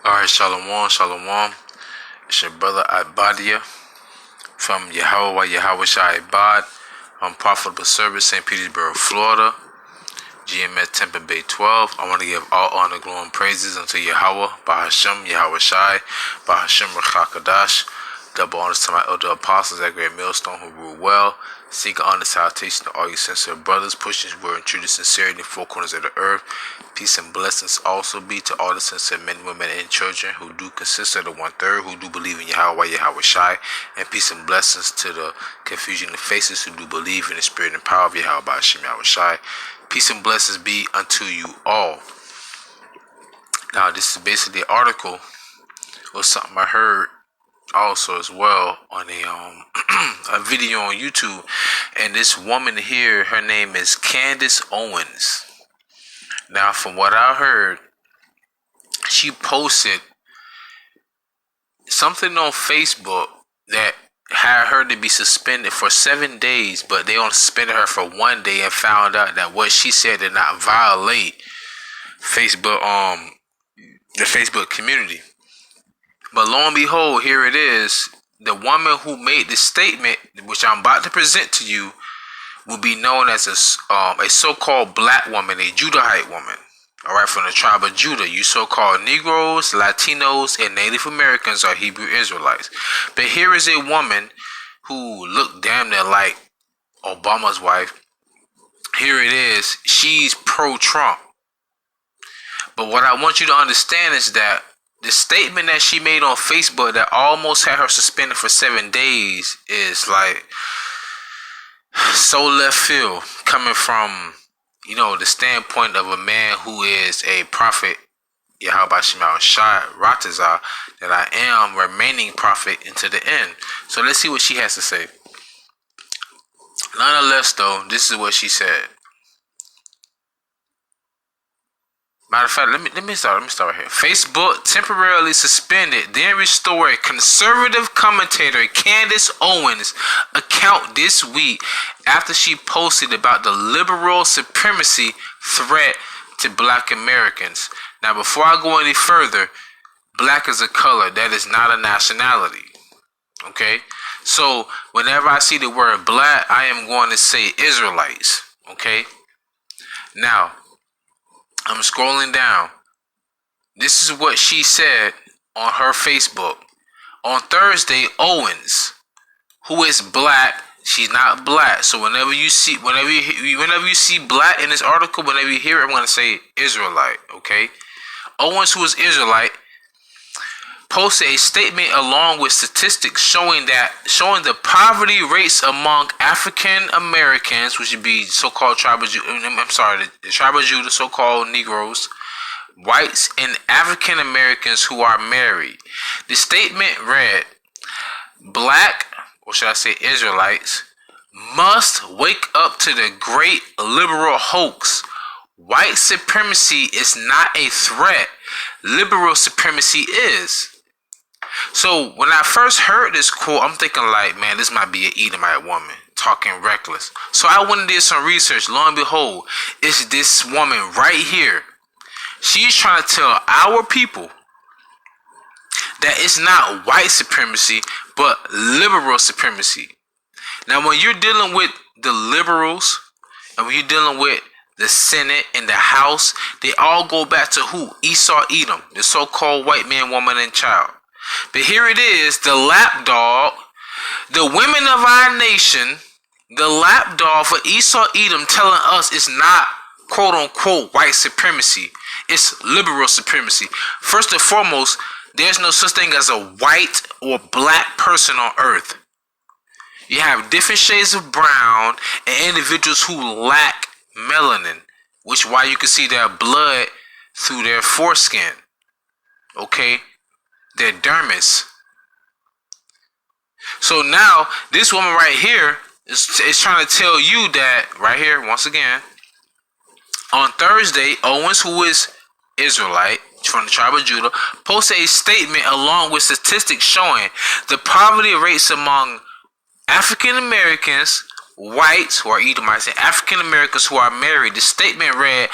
Alright, shalom. It's your brother AHBAD from YAHAWAH, YAHAWASHI AHBAD. Profitable Service, St. Petersburg, Florida. GMS Tampa Bay 12. I want to give all honor, glory, and praises unto Yahawah, Bahasham, YAHAWASHI, Bahasham, Rakakadash. Double honors to my elder apostles at Great Millstone who rule well. Seek honor, salutation to all you sincere brothers, pushing his word and true to sincerity in the four corners of the earth. Peace and blessings also be to all the sincere men, women, and children who do consist of the 1/3 who do believe in Yahawah, YAHAWASHI, and peace and blessings to the confusion of faces who do believe in the spirit and power of Yahawah, Bahasham, YAHAWASHI. Peace and blessings be unto you all. Now, this is basically an article or something I heard also as well on a video on YouTube, and this woman here, her name is Candace Owens. Now, from what I heard, she posted something on Facebook that had her to be suspended for 7 days, but they only suspended her for 1 day and found out that what she said did not violate Facebook, the Facebook community. But lo and behold, here it is. The woman who made this statement, which I'm about to present to you, will be known as a so-called black woman, a Judahite woman. All right, from the tribe of Judah. You so-called Negroes, Latinos, and Native Americans are Hebrew Israelites. But here is a woman who looked damn near like Obama's wife. Here it is. She's pro-Trump. But what I want you to understand is that the statement that she made on Facebook that almost had her suspended for 7 days is like so left field, coming from, you know, the standpoint of a man who is a prophet, Yahawah Shai Ratazah, that I am remaining prophet into the end. So let's see what she has to say. Nonetheless, though, this is what she said. Matter of fact, let me start right here. Facebook temporarily suspended, then restored conservative commentator Candace Owens' account this week after she posted about the liberal supremacy threat to black Americans. Now, before I go any further, black is a color. That is not a nationality. Okay? So, whenever I see the word black, I am going to say Israelites. Okay? Now, I'm scrolling down. This is what she said on her Facebook. On Thursday, Owens, who is black, she's not black. So whenever you see black in this article, whenever you hear it, I'm going to say Israelite, okay? Owens, who is Israelite, posted a statement along with statistics showing the poverty rates among African Americans, which would be so-called tribe of Judah. The tribe of Judah, so-called Negroes, whites, and African Americans who are married. The statement read, "Black, or should I say Israelites, must wake up to the great liberal hoax. White supremacy is not a threat. Liberal supremacy is." So when I first heard this quote, I'm thinking like, man, this might be an Edomite woman talking reckless. So I went and did some research. Lo and behold, it's this woman right here. She's trying to tell our people that it's not white supremacy, but liberal supremacy. Now, when you're dealing with the liberals, and when you're dealing with the Senate and the House, they all go back to who? Esau, Edom, the so-called white man, woman, and child. But here it is, the lapdog, the women of our nation, the lapdog for Esau, Edom, telling us it's not quote-unquote white supremacy. It's liberal supremacy. First and foremost, there's no such thing as a white or black person on earth. You have different shades of brown and individuals who lack melanin, which is why you can see their blood through their foreskin. Okay? Their dermis. So now, this woman right here is trying to tell you that, right here, once again, on Thursday, Owens, who is Israelite, from the tribe of Judah, posted a statement along with statistics showing the poverty rates among African Americans, whites, who are Edomites, and African Americans who are married. The statement read,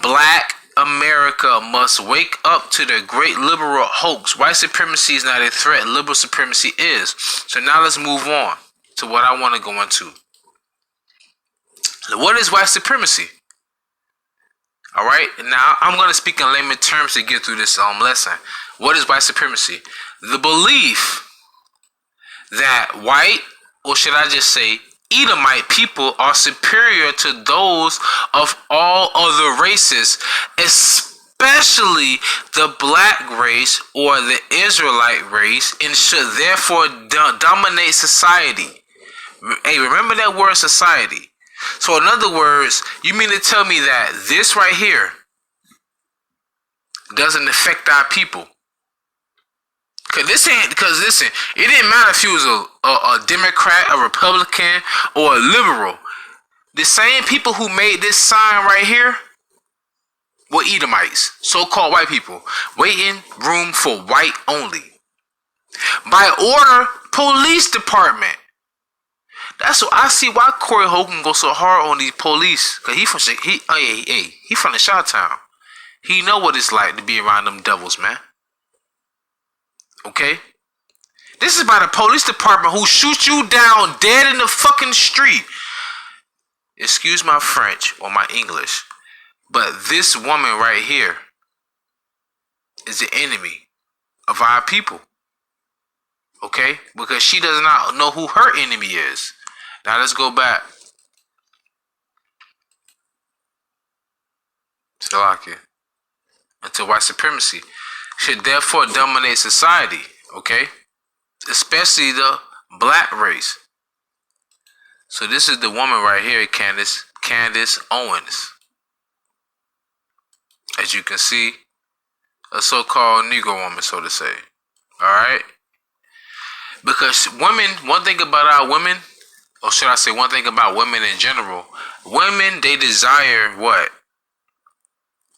"Black America must wake up to the great liberal hoax. White supremacy is not a threat. Liberal supremacy is. So now let's move on to what I want to go into. What is white supremacy? All right. Now I'm going to speak in layman terms to get through this lesson. What is white supremacy? The belief that white, or should I just say Edomite people, are superior to those of all other races, especially the black race or the Israelite race, and should therefore dominate society. Hey, remember that word, society. So in other words, you mean to tell me that this right here doesn't affect our people? Because listen, it didn't matter if you was a Democrat, a Republican, or a liberal. The same people who made this sign right here were Edomites, so-called white people, waiting room for white only. By order, police department. That's what I see why Corey Hogan goes so hard on these police. Cause he from the Chi-Town. He know what it's like to be around them devils, man. Okay? This is by the police department who shoot you down dead in the fucking street. Excuse my French or my English, but this woman right here is the enemy of our people. Okay? Because she does not know who her enemy is. Now let's go back. Salakia. Until white supremacy should therefore dominate society, okay? Especially the black race. So this is the woman right here, Candace Owens. As you can see, a so-called Negro woman, so to say. Alright? Because women, one thing about our women, or should I say one thing about women in general, women, they desire what?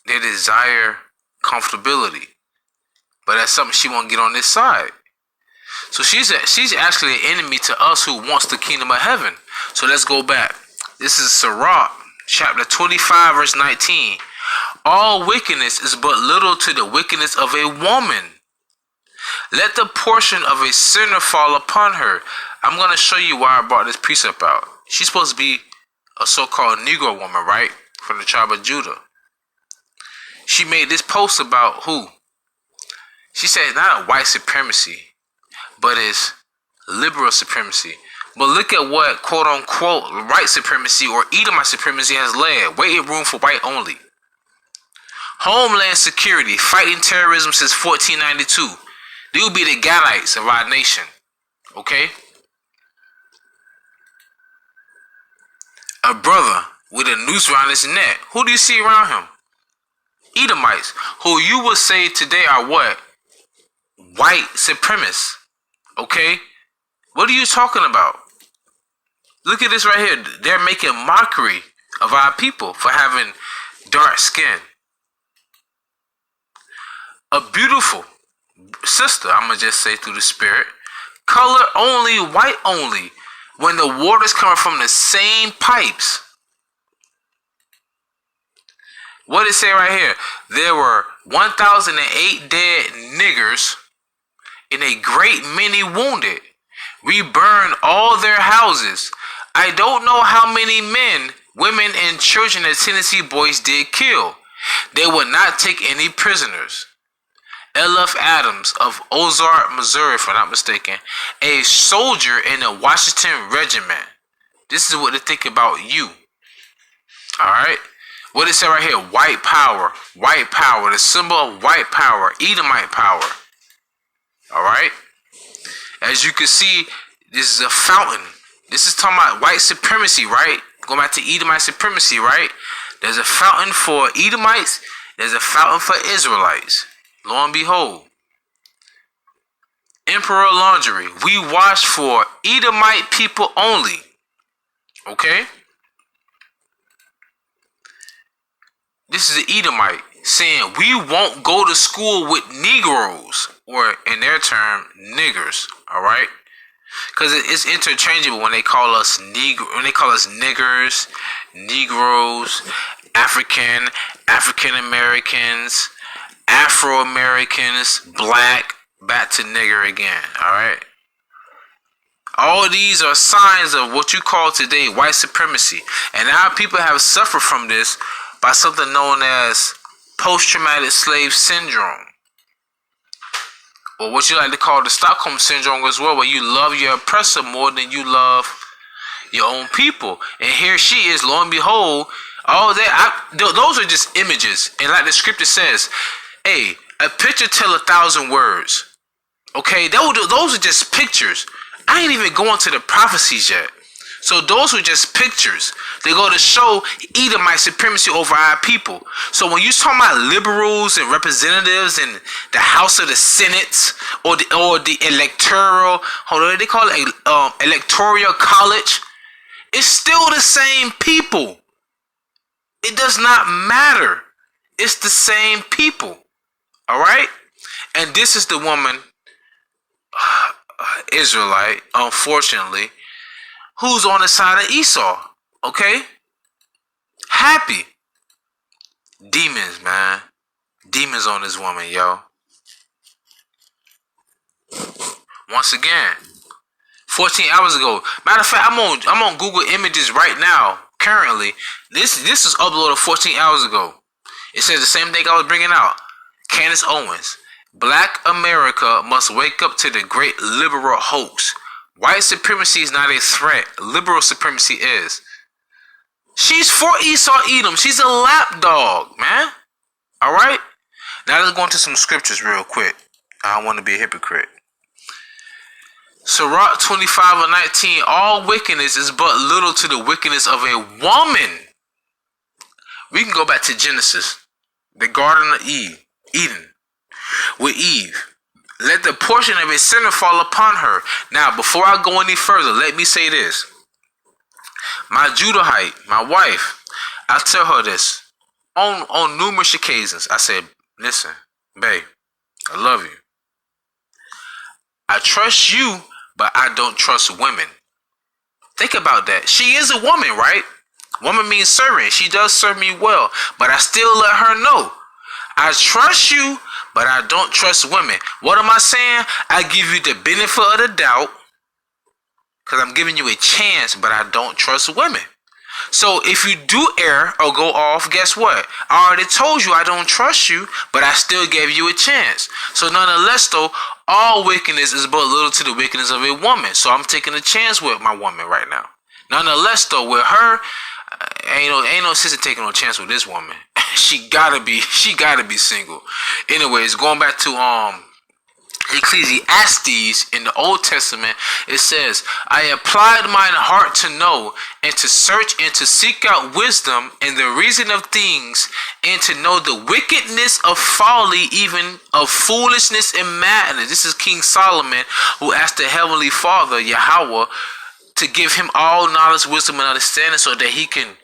They desire comfortability. But that's something she won't get on this side. So she's actually an enemy to us who wants the kingdom of heaven. So let's go back. This is Sirach, chapter 25, verse 19. All wickedness is but little to the wickedness of a woman. Let the portion of a sinner fall upon her. I'm going to show you why I brought this precept out. She's supposed to be a so-called Negro woman, right? From the tribe of Judah. She made this post about who? She said it's not a white supremacy, but it's liberal supremacy. But look at what quote-unquote white supremacy or Edomite supremacy has led. Waiting room for white only. Homeland security, fighting terrorism since 1492. They will be the Gadites of our nation. Okay? A brother with a noose around his neck. Who do you see around him? Edomites, who you will say today are what? White supremacists. Okay? What are you talking about? Look at this right here. They're making mockery of our people for having dark skin. A beautiful sister, I'm going to just say through the spirit, color only, white only, when the water's coming from the same pipes. What did it say right here? There were 1,008 dead niggers and a great many wounded. We burned all their houses. I don't know how many men, women, and children the Tennessee boys did kill. They would not take any prisoners. L.F. Adams of Ozark, Missouri, if I'm not mistaken, a soldier in the Washington Regiment. This is what they think about you. Alright? What it say right here? White power. White power. The symbol of white power. Edomite power. Alright? As you can see, this is a fountain. This is talking about white supremacy, right? Going back to Edomite supremacy, right? There's a fountain for Edomites. There's a fountain for Israelites. Lo and behold. Emperor Laundry. We wash for Edomite people only. Okay? This is an Edomite saying we won't go to school with Negroes, or in their term, niggers. All right, because it's interchangeable when they call us niggers, Negroes, African Americans, Afro Americans, black, back to nigger again. Alright? All these are signs of what you call today white supremacy. And now people have suffered from this by something known as post-traumatic slave syndrome. Or what you like to call the Stockholm syndrome as well, where you love your oppressor more than you love your own people. And here she is, lo and behold, all that, those are just images. And like the scripture says, hey, a picture tell 1,000 words. Okay, those are just pictures. I ain't even going to the prophecies yet. So those were just pictures. They go to show Edomite supremacy over our people. So when you talk about liberals and representatives in the House of the Senate or the electoral, they call it electoral college, it's still the same people. It does not matter. It's the same people. All right? And this is the woman, Israelite, unfortunately, who's on the side of Esau. Okay? Happy. Demons, man. Demons on this woman, yo. Once again, 14 hours ago. Matter of fact, I'm on Google Images right now. Currently, this was uploaded 14 hours ago. It says the same thing I was bringing out. Candace Owens. Black America must wake up to the great liberal hoax. White supremacy is not a threat. Liberal supremacy is. She's for Esau Edom. She's a lapdog, man. Alright? Now let's go into some scriptures real quick. I don't want to be a hypocrite. Sirach 25:19. All wickedness is but little to the wickedness of a woman. We can go back to Genesis. The Garden of Eden. With Eve. Let the portion of a sinner fall upon her. Now, before I go any further, let me say this. My Judahite, my wife, I tell her this on numerous occasions. I said, listen, babe, I love you. I trust you, but I don't trust women. Think about that. She is a woman, right? Woman means servant. She does serve me well, but I still let her know. I trust you, but I don't trust women. What am I saying? I give you the benefit of the doubt because I'm giving you a chance, but I don't trust women. So if you do err or go off, guess what? I already told you I don't trust you, but I still gave you a chance. So nonetheless, though, all wickedness is but little to the wickedness of a woman. So I'm taking a chance with my woman right now. Nonetheless, though, with her, ain't no sister taking no chance with this woman. She gotta be single. Anyways, going back to Ecclesiastes in the Old Testament, it says, I applied mine heart to know and to search and to seek out wisdom and the reason of things and to know the wickedness of folly, even of foolishness and madness. This is King Solomon, who asked the Heavenly Father, YAHAWAH, to give him all knowledge, wisdom, and understanding so that he can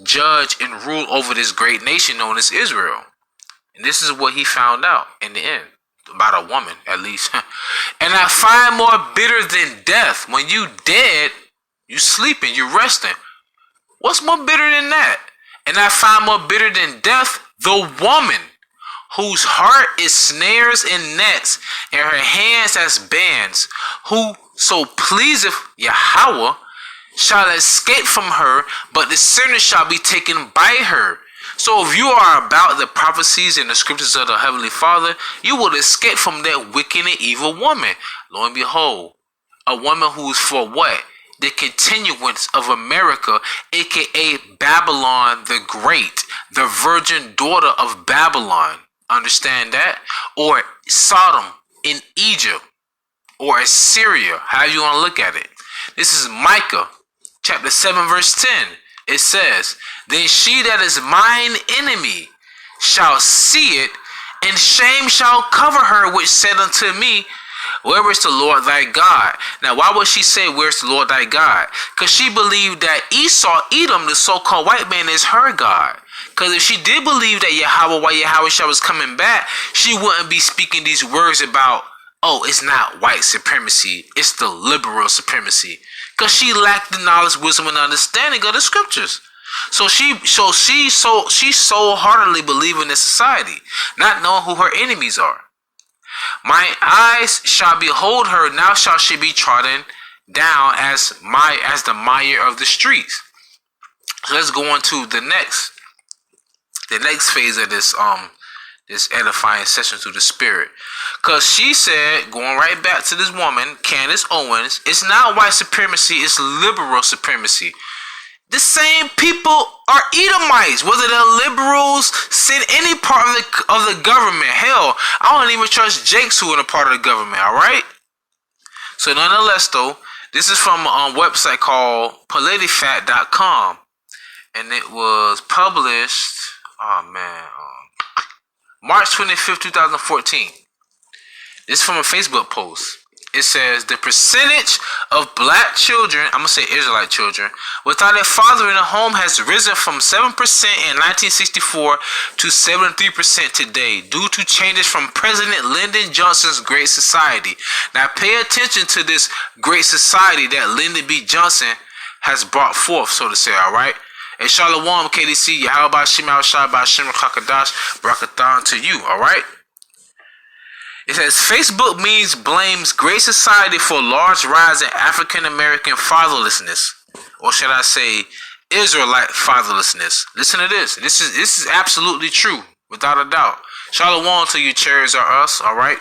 judge and rule over this great nation known as Israel. And this is what he found out in the end. About a woman, at least. And I find more bitter than death. When you dead, you sleeping, you resting. What's more bitter than that? And I find more bitter than death, the woman whose heart is snares and nets, and her hands as bands, who so pleaseth YAHAWAH shall escape from her, but the sinner shall be taken by her. So if you are about the prophecies and the scriptures of the Heavenly Father, you will escape from that wicked and evil woman. Lo and behold, a woman who is for what? The continuance of America, aka Babylon the Great, the virgin daughter of Babylon. Understand that? Or Sodom in Egypt, or Assyria, however you want to look at it. This is Micah chapter 7 verse 10. It says, then she that is mine enemy shall see it, and shame shall cover her, which said unto me, where is the Lord thy God? Now, why would she say, where's the Lord thy God? Because she believed that Esau, Edom, the so-called white man, is her God. Because if she did believe that YAHAWAH was coming back, she wouldn't be speaking these words about, oh, it's not white supremacy, it's the liberal supremacy. Because she lacked the knowledge, wisdom, and understanding of the scriptures. So she so heartily believe in this society, not knowing who her enemies are. My eyes shall behold her, now shall she be trodden down as the mire of the streets. So let's go on to the next phase of this edifying session through the spirit. Cause she said, going right back to this woman, Candace Owens, it's not white supremacy, it's liberal supremacy. The same people are Edomites, whether they're liberals, sit any part of the government. Hell, I don't even trust Jakes who are a part of the government, alright? So nonetheless though, this is from a website called PolitiFact.com. And it was published, March 25th, 2014. This is from a Facebook post. It says, the percentage of black children, I'm going to say Israelite children, without a father in a home has risen from 7% in 1964 to 73% today due to changes from President Lyndon Johnson's Great Society. Now pay attention to this Great Society that Lyndon B. Johnson has brought forth, so to say, alright? And Shalom, KDC, YAHAWASHI, Bashim, Kakadash, Brakathan to you, alright? It says, Facebook means blames Great Society for large rise in African American fatherlessness. Or should I say, Israelite fatherlessness. Listen to this. This is absolutely true, without a doubt. Shalom to you, cherries are us, alright?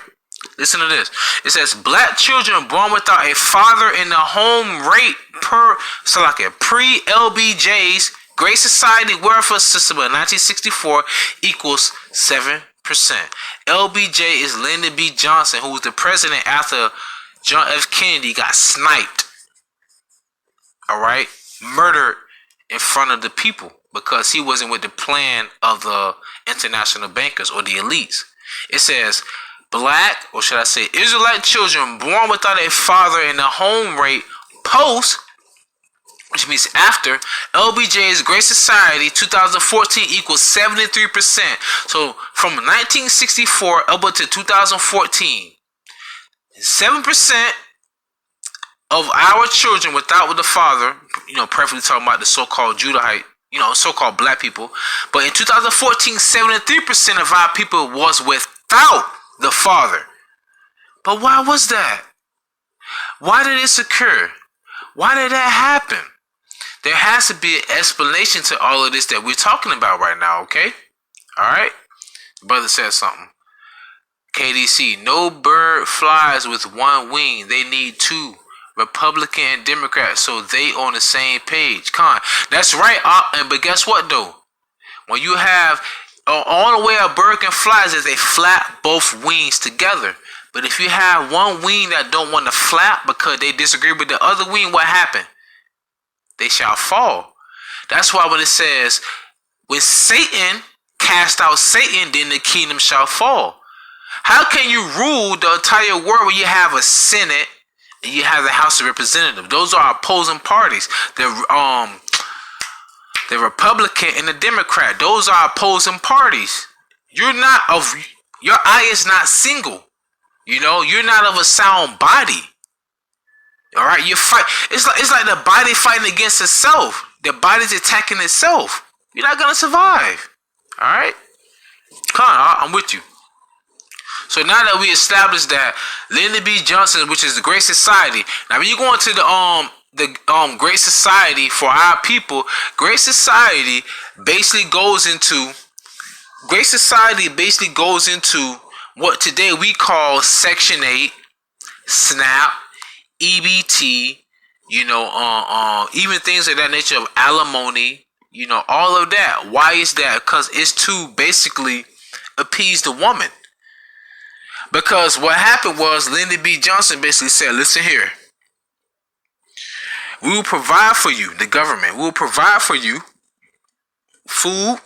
Listen to this. It says, black children born without a father in the home rate pre-LBJ's Great Society welfare system of 1964 equals 7%. LBJ is Lyndon B. Johnson, who was the president after John F. Kennedy got sniped. Alright? Murdered in front of the people because he wasn't with the plan of the international bankers or the elites. It says, black, or should I say Israelite children born without a father in the home rate post, which means after LBJ's Great Society 2014 equals 73%. So from 1964 up to 2014, 7% of our children without the father, preferably talking about the so-called Judahite, so-called black people. But in 2014, 73% of our people was without the father. But why was that? Why did this occur? Why did that happen? There has to be an explanation to all of this that we're talking about right now, okay? Alright? Brother says something. KDC, no bird flies with one wing. They need two. Republican and Democrat, so they on the same page. That's right. But guess what though? When you have on the way a bird can fly is they flap both wings together. But if you have one wing that don't want to flap because they disagree with the other wing, what happened? They shall fall. That's why when it says, when Satan cast out Satan, then the kingdom shall fall. How can you rule the entire world when you have a Senate and you have the House of Representatives? Those are opposing parties. The Republican and the Democrat, those are opposing parties. Your eye is not single. You're not of a sound body. All right, you fight. It's like the body fighting against itself. The body's attacking itself. You're not gonna survive. All right, I'm with you. So now that we established that Lyndon B. Johnson, which is the Great Society, now when you go into the Great Society for our people, Great Society basically goes into what today we call Section 8, SNAP, EBT, even things of that nature of alimony, all of that. Why is that? Because it's to basically appease the woman. Because what happened was Lyndon B. Johnson basically said, listen here, we will provide for you, the government, we will provide for you food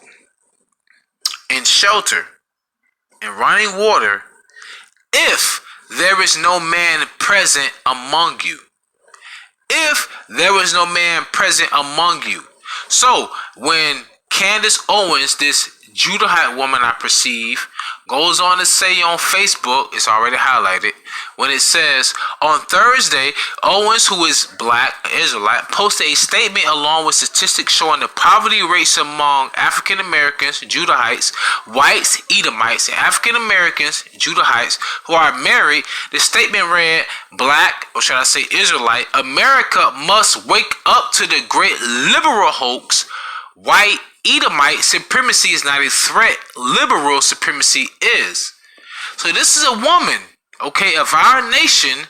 and shelter and running water if there is no man present among you. If there is no man present among you. So when Candace Owens, this Judahite woman I perceive, goes on to say on Facebook, it's already highlighted, when it says, on Thursday, Owens, who is black, Israelite, posted a statement along with statistics showing the poverty rates among African Americans, Judahites, whites, Edomites, and African Americans, Judahites, who are married. The statement read, black, or should I say Israelite, America must wake up to the great liberal hoax. White Edomite supremacy is not a threat. Liberal supremacy is. So this is a woman, okay, of our nation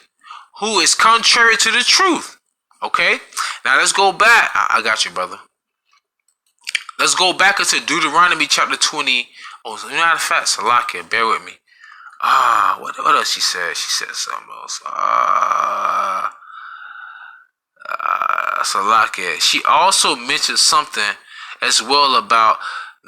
who is contrary to the truth. Okay? Now let's go back. I got you, brother. Let's go back into Deuteronomy chapter 20. Oh, matter of fact, Salakia, bear with me. What else she said? She said something else. Salakia. She also mentioned something as well about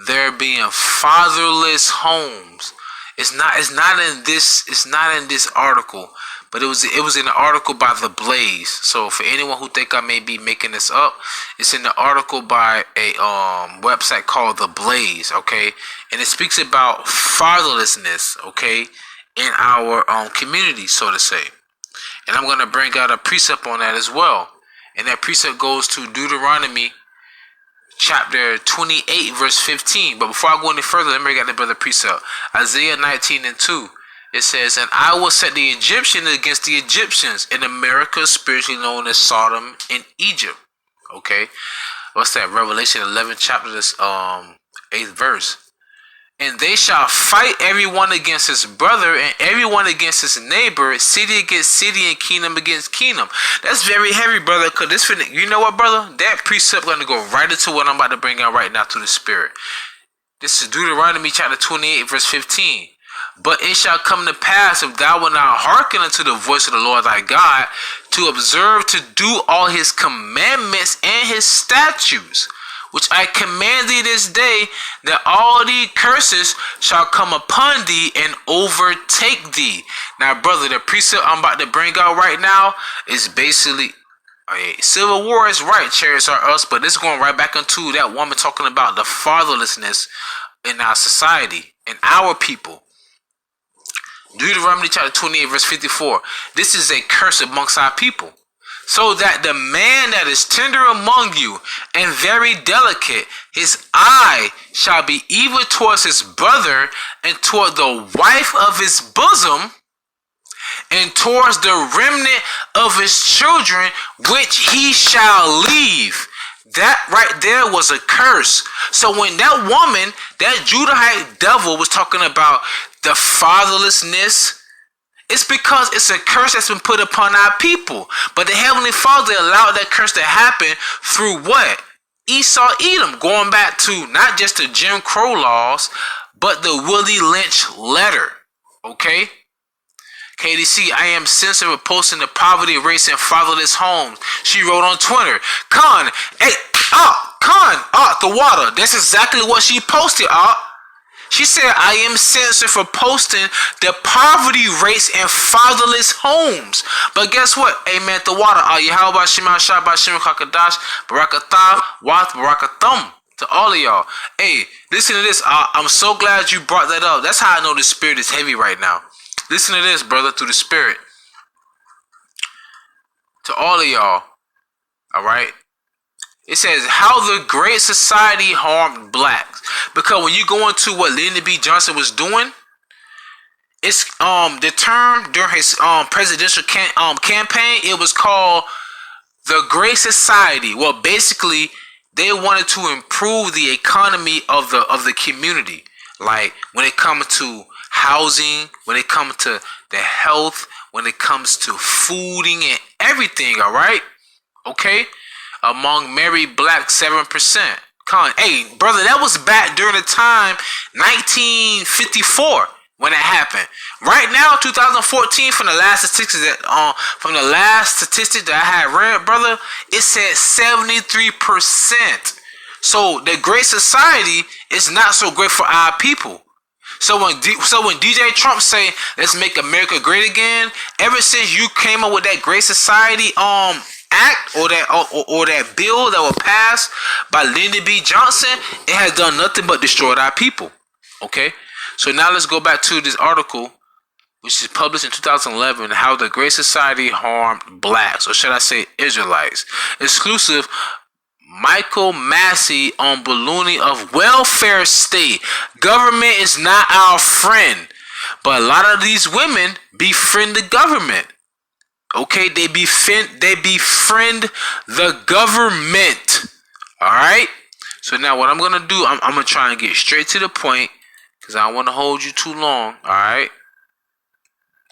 there being fatherless homes. It's not in this article, but it was in an article by The Blaze. So for anyone who think I may be making this up, it's in the article by a website called The Blaze, okay? And it speaks about fatherlessness, okay, in our community, so to say. And I'm gonna bring out a precept on that as well. And that precept goes to Deuteronomy chapter 28 verse 15. But before I go any further, let me bring out the brother precept. Isaiah 19:2. It says, and I will set the Egyptians against the Egyptians in America, spiritually known as Sodom and Egypt. Okay. What's that? Revelation 11 chapter 8th verse. And they shall fight everyone against his brother and everyone against his neighbor, city against city and kingdom against kingdom. That's very heavy, brother, because this, you know what, brother? That precept going to go right into what I'm about to bring out right now through the Spirit. This is Deuteronomy chapter 28, verse 15. But it shall come to pass, if thou wilt not hearken unto the voice of the Lord thy God, to observe to do all his commandments and his statutes, which I command thee this day, that all these curses shall come upon thee and overtake thee. Now, brother, the precept I'm about to bring out right now is basically, civil war is right, chariots are us, but this is going right back into that woman talking about the fatherlessness in our society, in our people. Deuteronomy chapter 28, verse 54. This is a curse amongst our people. So that the man that is tender among you and very delicate, his eye shall be evil towards his brother and toward the wife of his bosom and towards the remnant of his children, which he shall leave. That right there was a curse. So when that woman, that Judahite devil, was talking about the fatherlessness, it's because it's a curse that's been put upon our people. But the Heavenly Father allowed that curse to happen through what? Esau, Edom, going back to not just the Jim Crow laws, but the Willie Lynch letter. Okay? KDC, I am sensitive of posting the poverty rates in fatherless homes. She wrote on Twitter. The water. That's exactly what she posted, She said, I am censored for posting the poverty rates in fatherless homes. But guess what? Amen. The water. YAHAWASHI, Shabbat, Kakadash, Barakatah, Wath, Barakathum. To all of y'all. Hey, listen to this. I'm so glad you brought that up. That's how I know the Spirit is heavy right now. Listen to this, brother, through the Spirit. To all of y'all. All right. It says how the Great Society harmed blacks. Because when you go into what Lyndon B. Johnson was doing, it's the term during his presidential campaign, it was called the Great Society. Well, basically, they wanted to improve the economy of the community. Like when it comes to housing, when it comes to the health, when it comes to fooding and everything, all right? Okay? Among married black 7%. Hey, brother, that was back during the time 1954 when it happened. Right now, 2014, from the last statistics that I had read, brother, it said 73%. So the Great Society is not so great for our people. So when DJ Trump say let's make America great again, ever since you came up with that Great Society act or that bill that was passed by Lyndon B. Johnson, it has done nothing but destroyed our people. Okay, So now let's go back to this article, which is published in 2011, how the Great Society harmed blacks, or should I say Israelites. Exclusive, Michael Massey on ballooning of welfare state. Government is not our friend. But a lot of these women befriend the government. Okay, they befriend the government. Alright? So now what I'm going to do, I'm going to try and get straight to the point, because I don't want to hold you too long. Alright?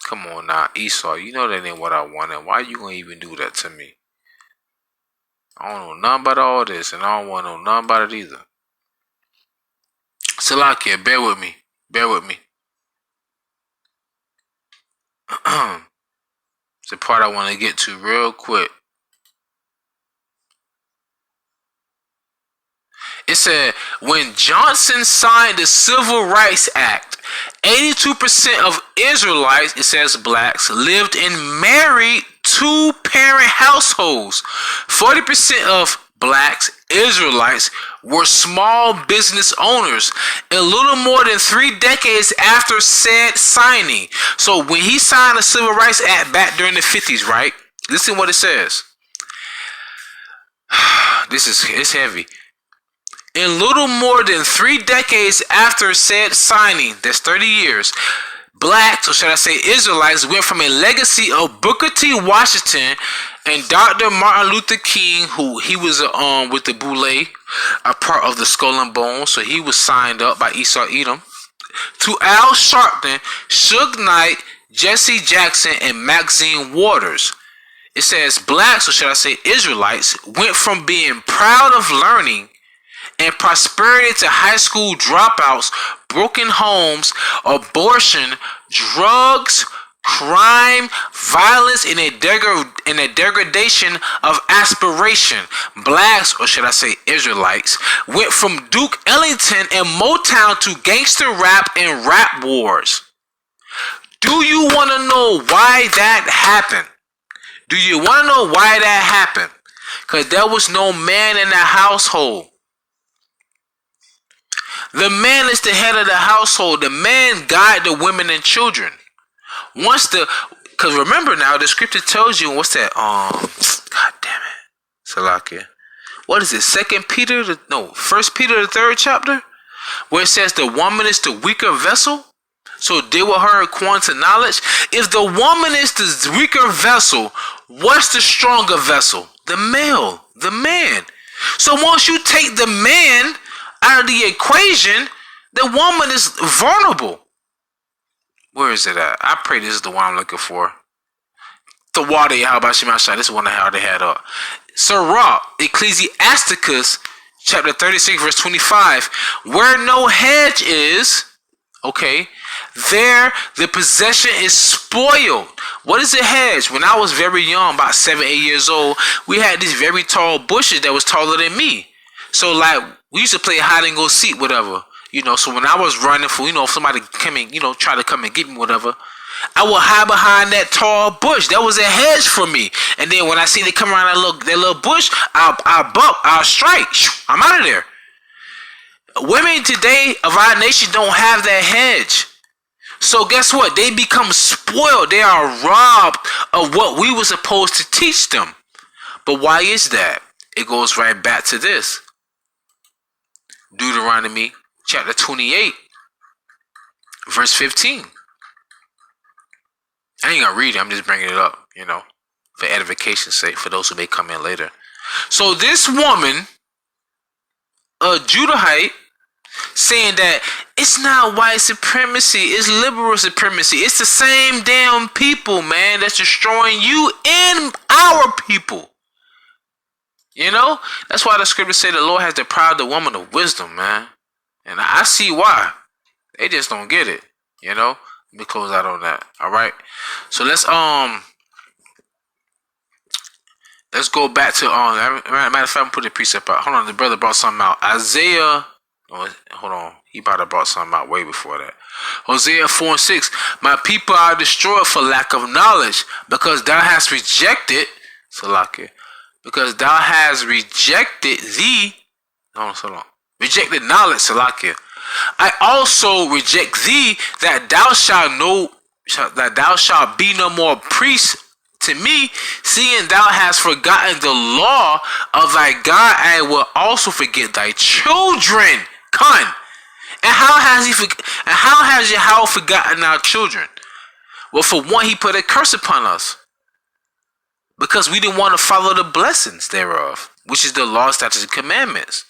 Come on now, Esau. You know that ain't what I wanted. Why you going to even do that to me? I don't know nothing about all this, and I don't want to know nothing about it either. Salakia, bear with me. Bear with me. It's the part I want to get to real quick. It said, when Johnson signed the Civil Rights Act, 82% of Israelites, it says blacks, lived in married two-parent households. 40% of blacks, Israelites, were small business owners. A little more than 3 decades after said signing. So when he signed the Civil Rights Act back during the 50s, right? Listen what it says. It's heavy. In little more than 3 decades after said signing, that's 30 years, blacks, or should I say Israelites, went from a legacy of Booker T. Washington and Dr. Martin Luther King, who he was with the Boule, a part of the Skull and Bones, so he was signed up by Esau Edom, to Al Sharpton, Suge Knight, Jesse Jackson, and Maxine Waters. It says blacks, or should I say Israelites, went from being proud of learning and prosperity to high school dropouts, broken homes, abortion, drugs, crime, violence, and a degradation of aspiration. Blacks, or should I say Israelites, went from Duke Ellington and Motown to gangster rap and rap wars. Do you want to know why that happened? Do you want to know why that happened? Because there was no man in the household. The man is the head of the household. The man guides the women and children. Because remember now, the scripture tells you, what's that? God damn it, Salakia. What is it? 2 Peter, 1 Peter the 3rd chapter, where it says the woman is the weaker vessel. So deal with her according to knowledge. If the woman is the weaker vessel, what's the stronger vessel? The male, the man. So once you take the man out of the equation, the woman is vulnerable. Where is it at? I pray this is the one I'm looking for. The water, YAHAWASHI. This is one I had up. Sirach, Ecclesiasticus, chapter 36, verse 25. Where no hedge is, okay, there the possession is spoiled. What is a hedge? When I was very young, about 7, 8 years old, we had these very tall bushes that was taller than me. So like, we used to play hide and go seek, whatever. So when I was running for, if somebody came and, try to come and get me, whatever, I would hide behind that tall bush. That was a hedge for me. And then when I see they come around that little bush, I'll bump, I'll strike. I'm out of there. Women today of our nation don't have that hedge. So guess what? They become spoiled. They are robbed of what we were supposed to teach them. But why is that? It goes right back to this. Deuteronomy chapter 28, verse 15. I ain't gonna read it. I'm just bringing it up, for edification's sake, for those who may come in later. So this woman, a Judahite, saying that it's not white supremacy, it's liberal supremacy. It's the same damn people, man, that's destroying you and our people. That's why the scripture say the Lord has deprived the woman of wisdom, man. And I see why. They just don't get it, Let me close out on that. All right. So let's go back to matter of fact, I'm putting a precept out. Hold on, the brother brought something out. Isaiah. Hold on, he about to brought something out way before that. Hosea 4:6. My people are destroyed for lack of knowledge, because thou hast rejected, Salakia, because thou hast rejected rejected knowledge, Salakia. I also reject thee, that thou shalt be no more priest to me, seeing thou hast forgotten the law of thy God. I will also forget thy children. Con. And how has Yahweh forgotten our children? Well, for one, he put a curse upon us because we didn't want to follow the blessings thereof, which is the law, statutes, and commandments.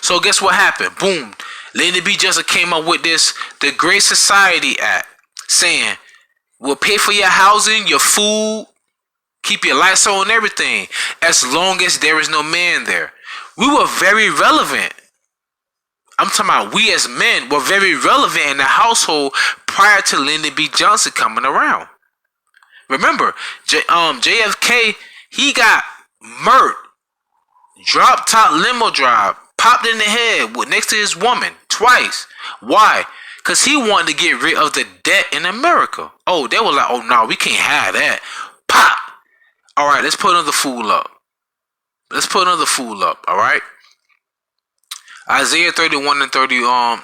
So guess what happened? Boom. Lady B. Justice came up with the Great Society Act, saying, we'll pay for your housing, your food, keep your lights on and everything, as long as there is no man there. We were very relevant. I'm talking about we as men were very relevant in the household prior to Lyndon B. Johnson coming around. Remember, JFK, he got murked, drop top limo drive, popped in the head next to his woman twice. Why? Because he wanted to get rid of the debt in America. Oh, they were like, oh no, we can't have that. Pop. All right, let's put another fool up. All right. Isaiah 31 and 31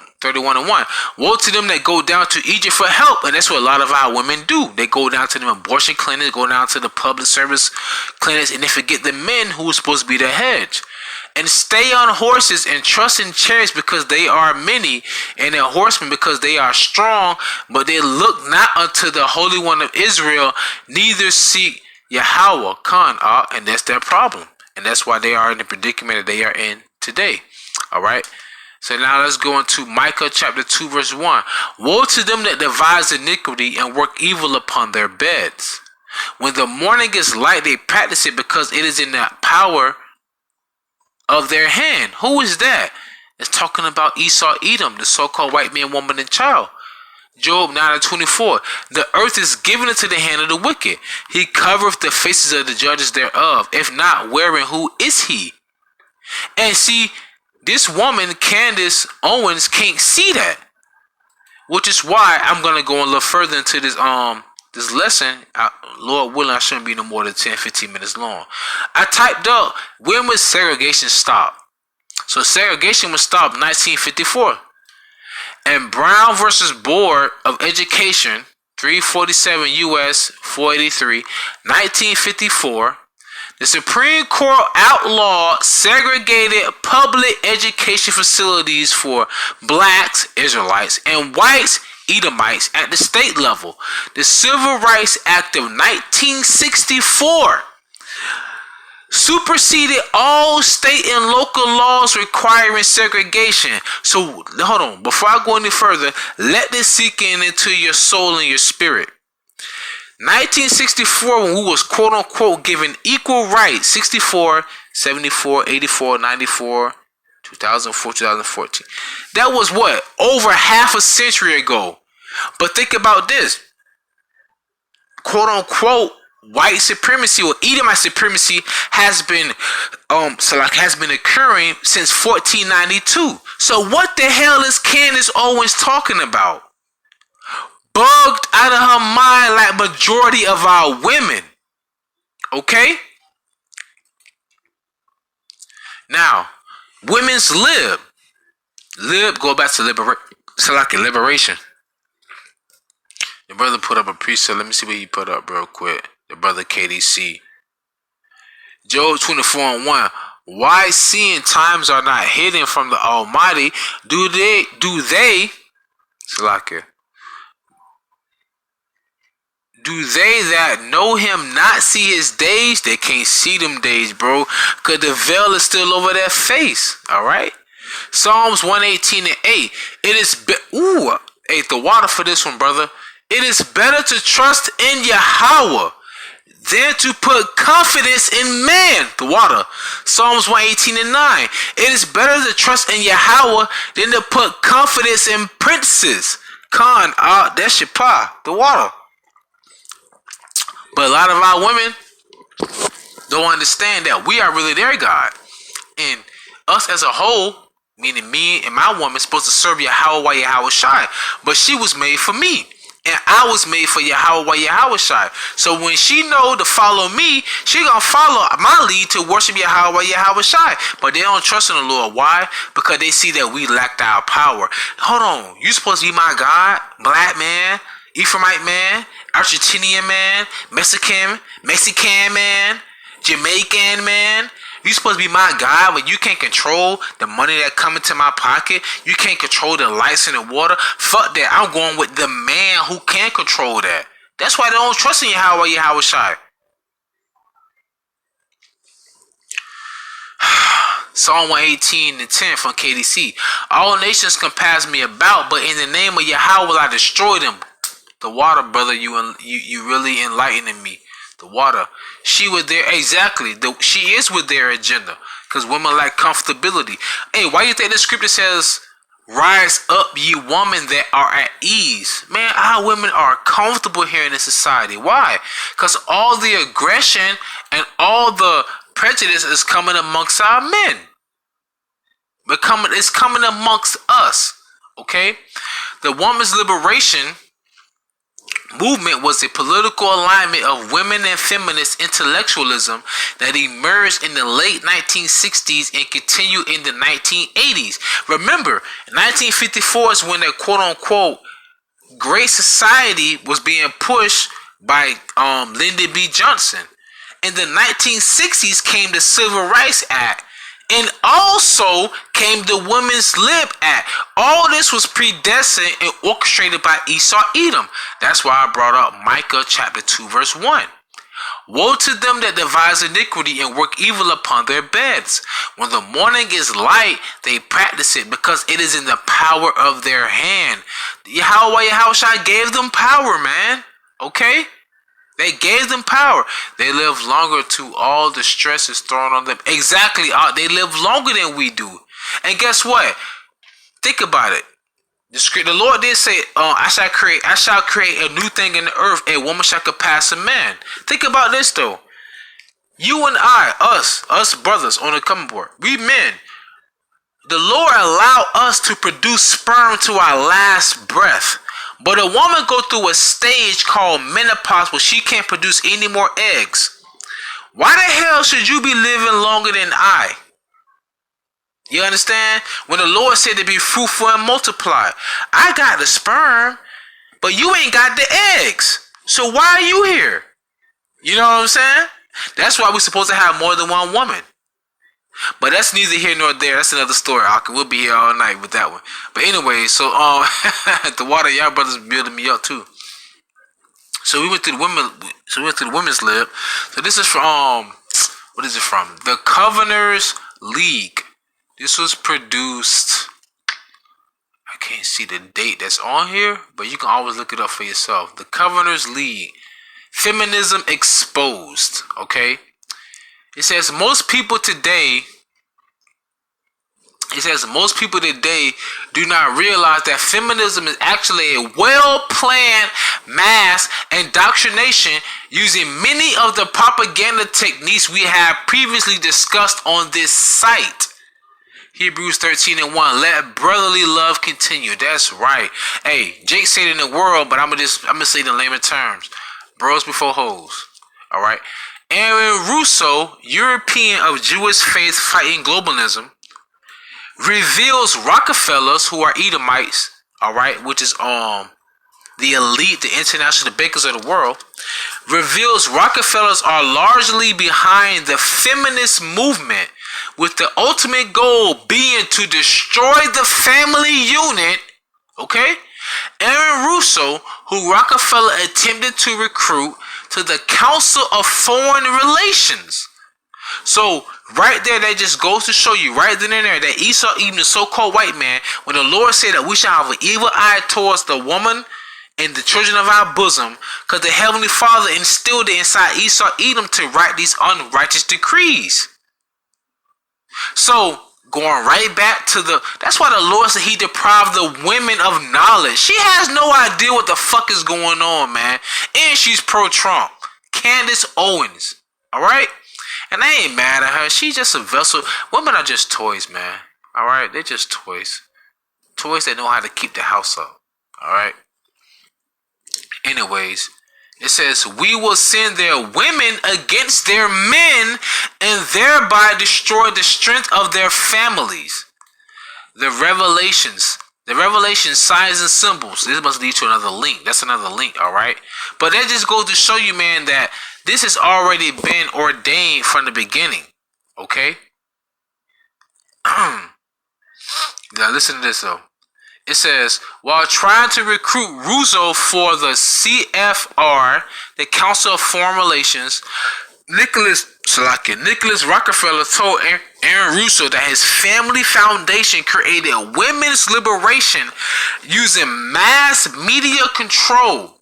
and 1. Woe to them that go down to Egypt for help. And that's what a lot of our women do. They go down to them abortion clinics, go down to the public service clinics, and they forget the men who are supposed to be the hedge. And stay on horses and trust in chariots because they are many, and in horsemen because they are strong, but they look not unto the Holy One of Israel, neither seek Yahawah, and that's their problem. And that's why they are in the predicament that they are in today. All right. So now let's go into Micah chapter 2 verse 1. Woe to them that devise iniquity and work evil upon their beds. When the morning is light, they practice it because it is in the power of their hand. Who is that? It's talking about Esau, Edom, the so-called white man, woman, and child. Job 9 and 24. The earth is given into the hand of the wicked. He covereth the faces of the judges thereof. If not, wherein who is he? And see, this woman, Candace Owens, can't see that. Which is why I'm going to go a little further into this this lesson. Lord willing, I shouldn't be no more than 10-15 minutes long. I typed up, when was segregation stop? So segregation was stopped in 1954. And Brown versus Board of Education, 347 U.S. 483, 1954, the Supreme Court outlawed segregated public education facilities for blacks, Israelites, and whites, Edomites, at the state level. The Civil Rights Act of 1964 superseded all state and local laws requiring segregation. So, hold on. Before I go any further, let this sink into your soul and your spirit. 1964, when we was quote unquote given equal rights, 64, 74, 84, 94, 2004, 2014. That was what? Over half a century ago. But think about this. Quote unquote white supremacy or Edomite supremacy has been occurring since 1492. So what the hell is Candace Owens talking about? Bugged out of her mind like majority of our women. Okay? Now, women's lib, go back to liberation. The brother put up a precept. Let me see what he put up real quick. The brother KDC. Job 24 and 1. Why, seeing times are not hidden from the Almighty, do they that know him not see his days? They can't see them days, bro, because the veil is still over their face. All right. Psalms 118 and 8. It is the water for this one, brother. It is better to trust in Yahawah than to put confidence in man. The water. Psalms 118 and 9. It is better to trust in Yahawah than to put confidence in princes. That's your pie. The water. But a lot of our women don't understand that we are really their God. And us as a whole, meaning me and my woman, supposed to serve YAHAWASHI. But she was made for me. And I was made for YAHAWAH, YAHAWASHI. So when she know to follow me, she gonna follow my lead to worship YAHAWAH, YAHAWASHI. But they don't trust in the Lord. Why? Because they see that we lacked our power. Hold on, you supposed to be my God? Black man, Ephraimite man, Argentinian man, Mexican man, Jamaican man. You supposed to be my God, but you can't control the money that come into my pocket. You can't control the lights and the water. Fuck that. I'm going with the man who can control that. That's why they don't trust in YAHAWAH, YAHAWASHI. Psalm 118:10 from KDC. All nations can pass me about, but in the name of Yahweh will I destroy them. The water, brother, you really enlightening me. The water. She was there exactly. She is with their agenda. Because women like comfortability. Hey, why you think the scripture says, rise up, ye women that are at ease? Man, our women are comfortable here in this society. Why? Because all the aggression and all the prejudice is coming amongst our men. It's coming amongst us. Okay? The woman's liberation movement was a political alignment of women and feminist intellectualism that emerged in the late 1960s and continued in the 1980s. Remember, 1954 is when the quote-unquote Great Society was being pushed by Lyndon B. Johnson. In the 1960s came the Civil Rights Act, and also came the Women's Lib Act. All this was predestined and orchestrated by Esau Edom. That's why I brought up Micah chapter 2 verse 1. Woe to them that devise iniquity and work evil upon their beds. When the morning is light, they practice it because it is in the power of their hand. YAHAWAH, YAHAWASHI gave them power, man. Okay? They gave them power. They live longer to all the stress is thrown on them. Exactly. They live longer than we do. And guess what? Think about it. The Lord did say, I shall create a new thing in the earth. A woman shall surpass a man. Think about this though. You and I, us brothers on the coming board, we men, the Lord allowed us to produce sperm to our last breath. But a woman go through a stage called menopause where she can't produce any more eggs. Why the hell should you be living longer than I? You understand? When the Lord said to be fruitful and multiply. I got the sperm, but you ain't got the eggs. So why are you here? You know what I'm saying? That's why we're supposed to have more than one woman. But that's neither here nor there. That's another story. We'll be here all night with that one. But anyway, so the water, y'all brothers building me up too. So we went to the women. So we went to the women's lib. So this is from what is it from? The Governors League. This was produced. I can't see the date that's on here, but you can always look it up for yourself. The Governors League. Feminism Exposed. Okay. It says most people today do not realize that feminism is actually a well-planned mass indoctrination using many of the propaganda techniques we have previously discussed on this site. Hebrews 13:1. Let brotherly love continue. That's right. Hey, Jake said it in the world, but I'm gonna say it in layman terms. Bros before hoes. All right. Aaron Russo, European of Jewish faith fighting globalism, reveals Rockefellers, who are Edomites, all right, which is the elite, the international, the bakers of the world, reveals Rockefellers are largely behind the feminist movement, with the ultimate goal being to destroy the family unit. Okay, Aaron Russo, who Rockefeller attempted to recruit to the Council of Foreign Relations. So right there, that just goes to show you right then and there that Esau, even the so-called white man, when the Lord said that we shall have an evil eye towards the woman and the children of our bosom, because the Heavenly Father instilled it inside Esau Edom to write these unrighteous decrees. So going right back to that's why the Lord said he deprived the women of knowledge. She has no idea what the fuck is going on, man. And she's pro-Trump. Candace Owens. Alright? And I ain't mad at her. She's just a vessel. Women are just toys, man. Alright? They're just toys. Toys that know how to keep the house up. Alright? Anyways, it says, we will send their women against their men and thereby destroy the strength of their families. The revelation signs and symbols. This must lead to another link. That's another link, all right? But that just goes to show you, man, that this has already been ordained from the beginning, okay? Now listen to this, though. It says, while trying to recruit Russo for the CFR, the Council of Foreign Relations, Nicholas Rockefeller told Aaron Russo that his family foundation created women's liberation using mass media control,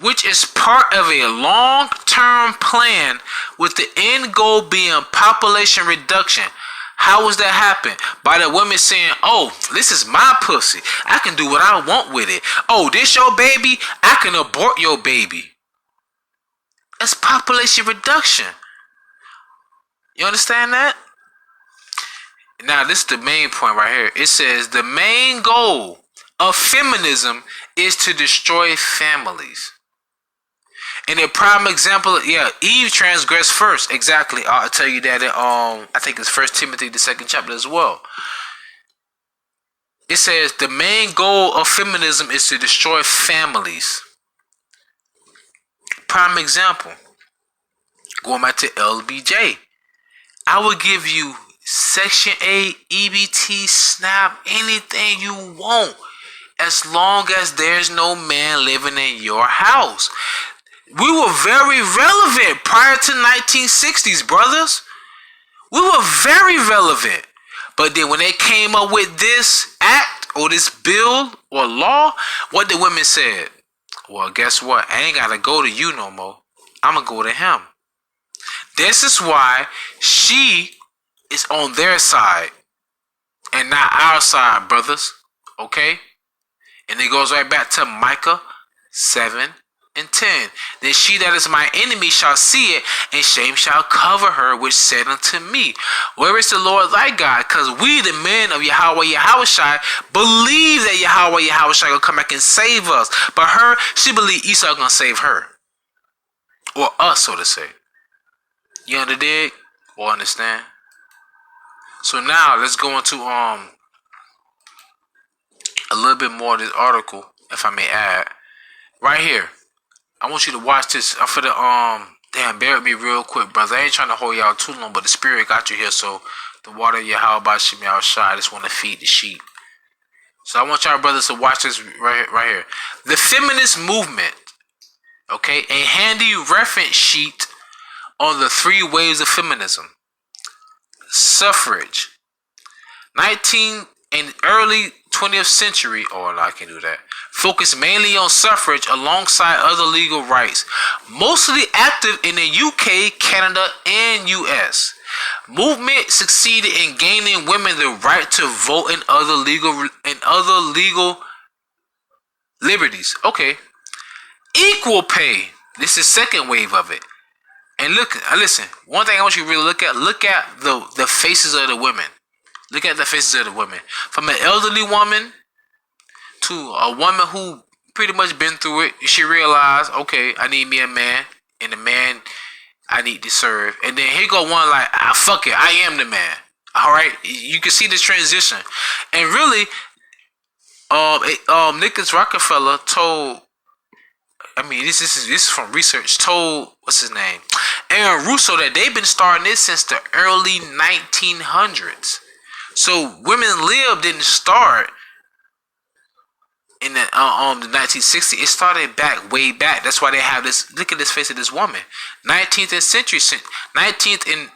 which is part of a long-term plan with the end goal being population reduction. How was that happen? By the women saying, oh, this is my pussy. I can do what I want with it. Oh, this your baby? I can abort your baby. That's population reduction. You understand that? Now, this is the main point right here. It says the main goal of feminism is to destroy families. And a prime example, Eve transgressed first. Exactly. I'll tell you that in I think it's 1 Timothy, the 2nd chapter as well. It says the main goal of feminism is to destroy families. Prime example. Going back to LBJ. I will give you Section 8, EBT, SNAP, anything you want, as long as there's no man living in your house. We were very relevant prior to 1960s, brothers. We were very relevant. But then when they came up with this act or this bill or law, what the women said? Well, guess what? I ain't got to go to you no more. I'm going to go to him. This is why she is on their side and not our side, brothers. Okay? And it goes right back to Micah 7:10. Then she that is my enemy shall see it, and shame shall cover her, which said unto me, where is the Lord thy God? Because we, the men of YAHAWASHI, believe that YAHAWASHI will come back and save us. But her, she believe Esau gonna save her. Or us, so to say. You understand? Or understand? So now, let's go into a little bit more of this article, if I may add. Right here. I want you to watch this. I'm for the damn, bear with me real quick, brother. I ain't trying to hold y'all too long, but the spirit got you here, so the water of YAHAWASHI I just want to feed the sheep. So I want y'all brothers to watch this right here. The feminist movement. Okay, a handy reference sheet on the 3 waves of feminism. Suffrage. Early 20th century, oh no, I can't do that. Focused mainly on suffrage alongside other legal rights. Mostly active in the UK, Canada, and US. Movement succeeded in gaining women the right to vote and other legal liberties. Okay. Equal pay. This is second wave of it. And listen, one thing I want you to really look at the faces of the women. Look at the faces of the women. From an elderly woman to a woman who pretty much been through it. She realized, okay, I need me a man, and the man I need to serve. And then here go one like, fuck it, I am the man. All right, you can see this transition. And really, Nicholas Rockefeller told, I mean, this is from research, told, what's his name? Aaron Russo, that they've been starting this since the early 1900s. So women lib didn't start in the 1960s. It started way back. That's why they have this. Look at this face of this woman. 19th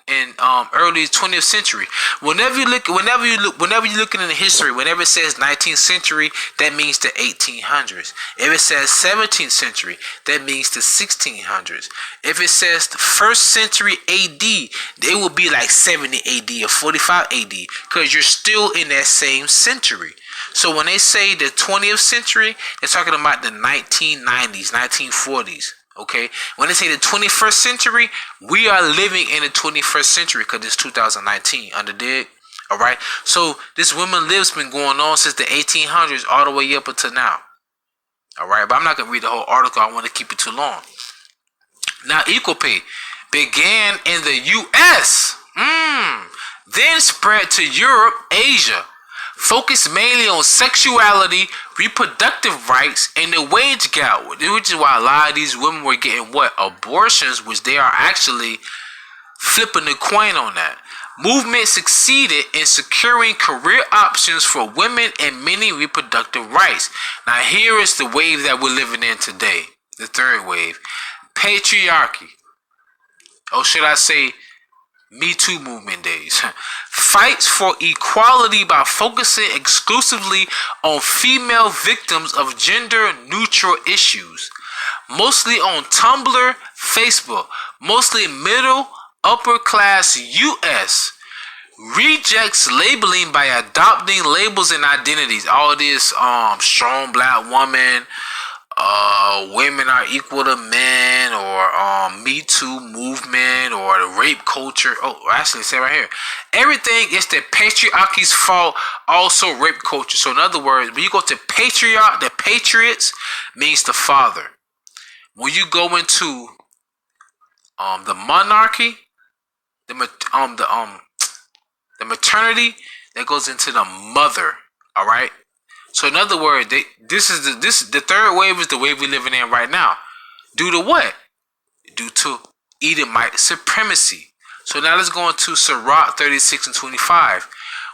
and early 20th century. Whenever you're looking in the history, whenever it says 19th century, that means the 1800s. If it says 17th century, that means the 1600s. If it says the 1st century AD, it will be like 70 AD or 45 AD, because you're still in that same century. So when they say the 20th century, they're talking about the 1990s, 1940s. Okay, when they say the 21st century, we are living in the 21st century because it's 2019. Underdig? All right. So this women lib's been going on since the 1800s all the way up until now. All right, but I'm not going to read the whole article. I want to keep it too long. Now, equal pay began in the U.S., then spread to Europe, Asia, focused mainly on sexuality, reproductive rights, and the wage gap, which is why a lot of these women were getting what? Abortions, which they are actually flipping the coin on that. Movement succeeded in securing career options for women and many reproductive rights. Now here is the wave that we're living in today. The third wave. Patriarchy. Or should I say Me Too movement days. Fights for equality by focusing exclusively on female victims of gender neutral issues. Mostly on Tumblr, Facebook. Mostly middle upper class US rejects labeling by adopting labels and identities. All this strong black woman, women are equal to men, or Me Too movement, or the rape culture. Oh, actually, say right here, everything is the patriarchy's fault. Also, rape culture. So, in other words, when you go to patriarch, the patriots means the father. When you go into the monarchy, the maternity, that goes into the mother. All right. So in other words, the third wave is the wave we're living in right now. Due to what? Due to Edomite supremacy. So now let's go into Sirach 36 and 25.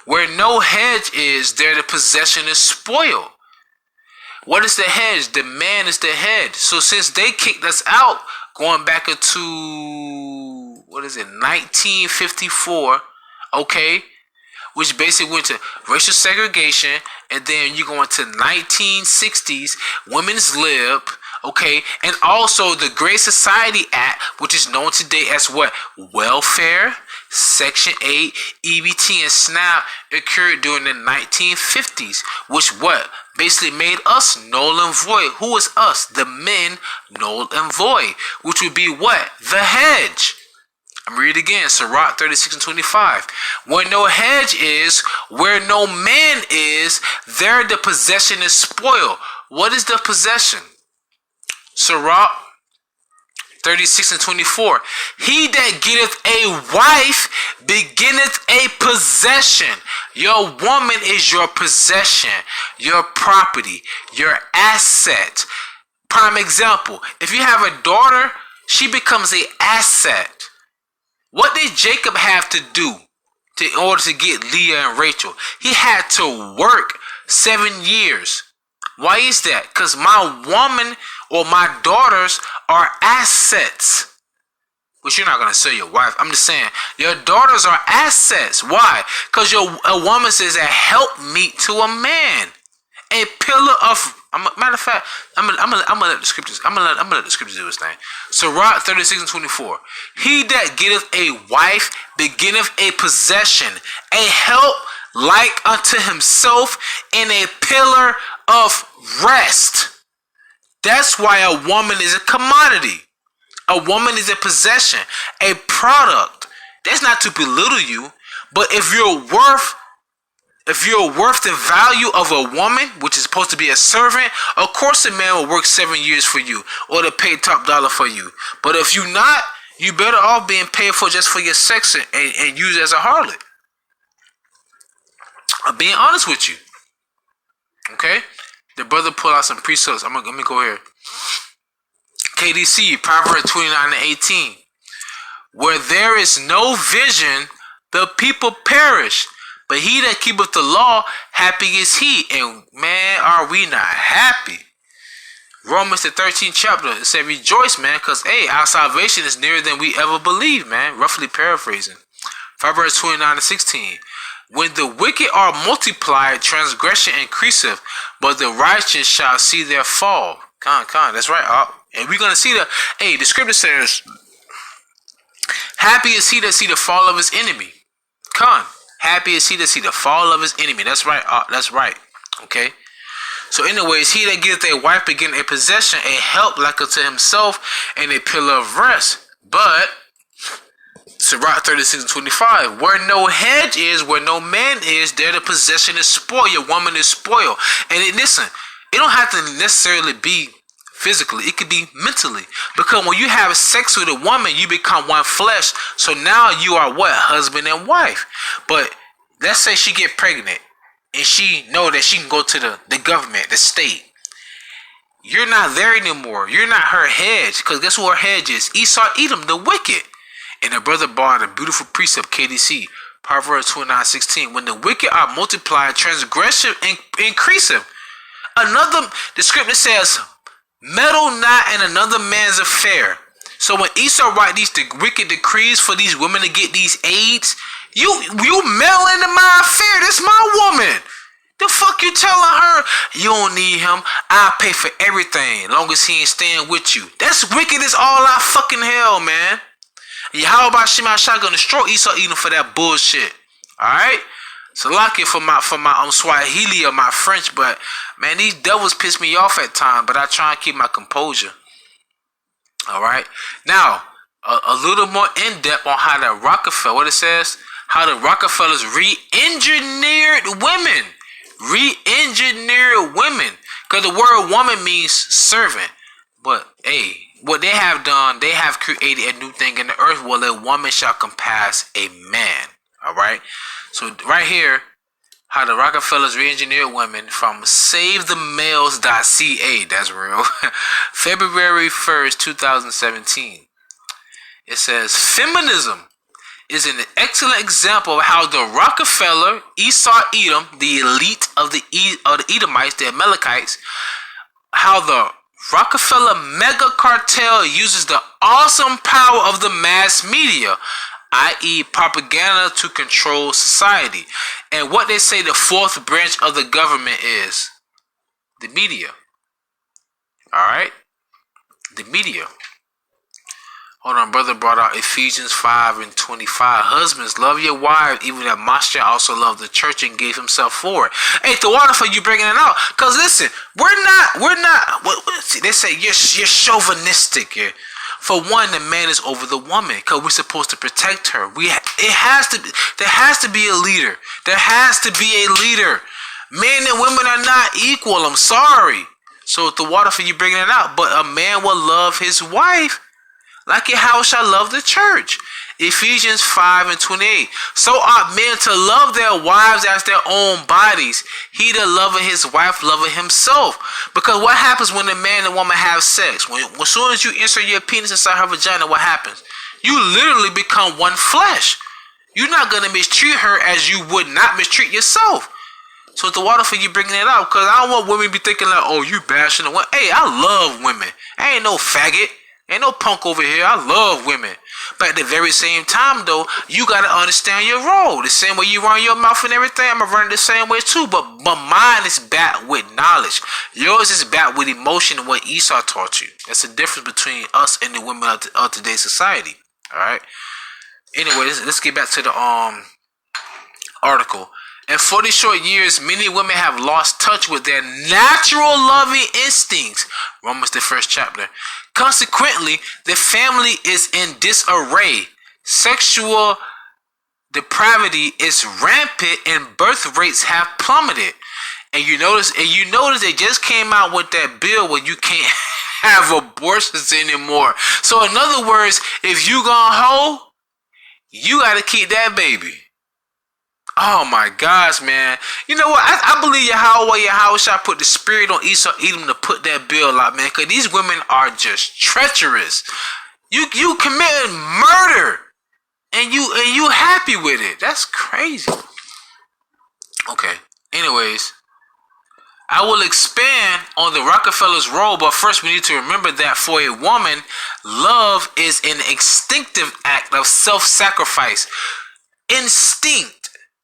Where no hedge is, there the possession is spoiled. What is the hedge? The man is the head. So since they kicked us out, going back into 1954, okay, which basically went to racial segregation, and then you go into 1960s, women's lib, okay, and also the Great Society Act, which is known today as what? Welfare, Section 8, EBT, and SNAP occurred during the 1950s, which what? Basically made us null and void. Who is us? The men, null and void, which would be what? The hedge. I'm read it again, Sirach 36 and 25. Where no hedge is, where no man is, there the possession is spoiled. What is the possession? Sirach 36 and 24. He that getteth a wife beginneth a possession. Your woman is your possession, your property, your asset. Prime example, if you have a daughter, she becomes an asset. What did Jacob have to do in order to get Leah and Rachel? He had to work 7 years. Why is that? Because my woman or my daughters are assets. Which you're not going to sell your wife. I'm just saying, your daughters are assets. Why? Because a woman is a helpmeet to a man. A pillar of, matter of fact, I'm gonna let the scriptures. I'm gonna let the scriptures do this thing. Sirach 36 and 24. He that getteth a wife beginneth a possession, a help like unto himself, and a pillar of rest. That's why a woman is a commodity. A woman is a possession, a product. That's not to belittle you, but if you're worth the value of a woman, which is supposed to be a servant, of course a man will work 7 years for you or to pay top dollar for you. But if you not, you better off being paid for just for your sex and used as a harlot. I'm being honest with you. Okay? The brother pulled out some precepts. Let me go here. KDC, Proverbs 29 and 18. Where there is no vision, the people perish. But he that keepeth the law, happy is he. And man, are we not happy? Romans the 13th chapter, it said, rejoice, man, because our salvation is nearer than we ever believed, man. Roughly paraphrasing. Proverbs 29 and 16. When the wicked are multiplied, transgression increaseth, but the righteous shall see their fall. That's right. And we're going to see the scripture says, happy is he that see the fall of his enemy. Happy is he that see the fall of his enemy. That's right. That's right. Okay. So anyways, he that giveth a wife begin a possession, a help like unto himself, and a pillar of rest. But Sirach 36 and 25. Where no hedge is, where no man is, there the possession is spoiled. Your woman is spoiled. And listen, It don't have to necessarily be physically. It could be mentally. Because when you have sex with a woman, you become one flesh. So now you are what? Husband and wife. But let's say she get pregnant and she know that she can go to the government, the state. You're not there anymore. You're not her hedge. Because guess who her hedge is? Esau, Edom, the wicked. And the brother brought a beautiful precept, KDC. Proverbs 29:16. When the wicked are multiplied, transgression increaseth. The scripture says, meddle not in another man's affair. So when Esau write these wicked decrees for these women to get these aids, you meddle into my affair. This my woman. The fuck you telling her? You don't need him. I'll pay for everything long as he ain't staying with you. That's wicked as all out fucking hell, man. YAHAWASHI gonna destroy Esau Edom for that bullshit. Alright? So lock it for my Swahili or my French, but man, these devils piss me off at times, but I try and keep my composure. Alright? Now, a little more in-depth on how the Rockefeller, what it says, how the Rockefellers re-engineered women. Re-engineered women. Because the word woman means servant. But hey, what they have done, they have created a new thing in the earth where a woman shall compass a man. Alright? So right here, how the Rockefellers re-engineered women from SaveTheMales.ca. That's real. February 1st, 2017. It says, feminism is an excellent example of how the Rockefeller, Esau, Edom, the elite of the Edomites, the Amalekites, how the Rockefeller mega cartel uses the awesome power of the mass media, i.e. propaganda, to control society. And what they say the fourth branch of the government is the media. Alright? The media. Hold on, brother brought out Ephesians 5:25. Husbands, love your wives, even as Mashiach also loved the church and gave himself for it. Hey, the water for you bringing it out. Because listen, we're not, they say you're chauvinistic here. For one, the man is over the woman because we're supposed to protect her. There has to be a leader. There has to be a leader. Men and women are not equal. I'm sorry. So the water for you bringing it out. But a man will love his wife like Yahawashi loved the church. Ephesians 5:28. So ought men to love their wives as their own bodies. He that loveth his wife loveth himself. Because what happens when a man and woman have sex? As soon as you insert your penis inside her vagina, what happens? You literally become one flesh. You're not going to mistreat her as you would not mistreat yourself. So it's the water for you bringing it out. Because I don't want women to be thinking like, oh, you bashing the women. Hey, I love women. I ain't no faggot. Ain't no punk over here. I love women. But at the very same time, though, you got to understand your role. The same way you run your mouth and everything, I'm going to run it the same way too. But mine is backed with knowledge. Yours is backed with emotion and what Esau taught you. That's the difference between us and the women of today's society. Alright? Anyway, let's get back to the article. In 40 short years, many women have lost touch with their natural loving instincts. Romans the 1st chapter. Consequently, the family is in disarray. Sexual depravity is rampant and birth rates have plummeted. And you notice they just came out with that bill where you can't have abortions anymore. So in other words, if you gonna hoe, you gotta keep that baby. Oh my gosh, man. You know what? I believe Yahawashi put the spirit on Esau Edom to put that bill out, man. Because these women are just treacherous. You committing murder. And you happy with it. That's crazy. Okay. Anyways. I will expand on the Rockefeller's role. But first we need to remember that for a woman, love is an instinctive act of self-sacrifice. Instinct.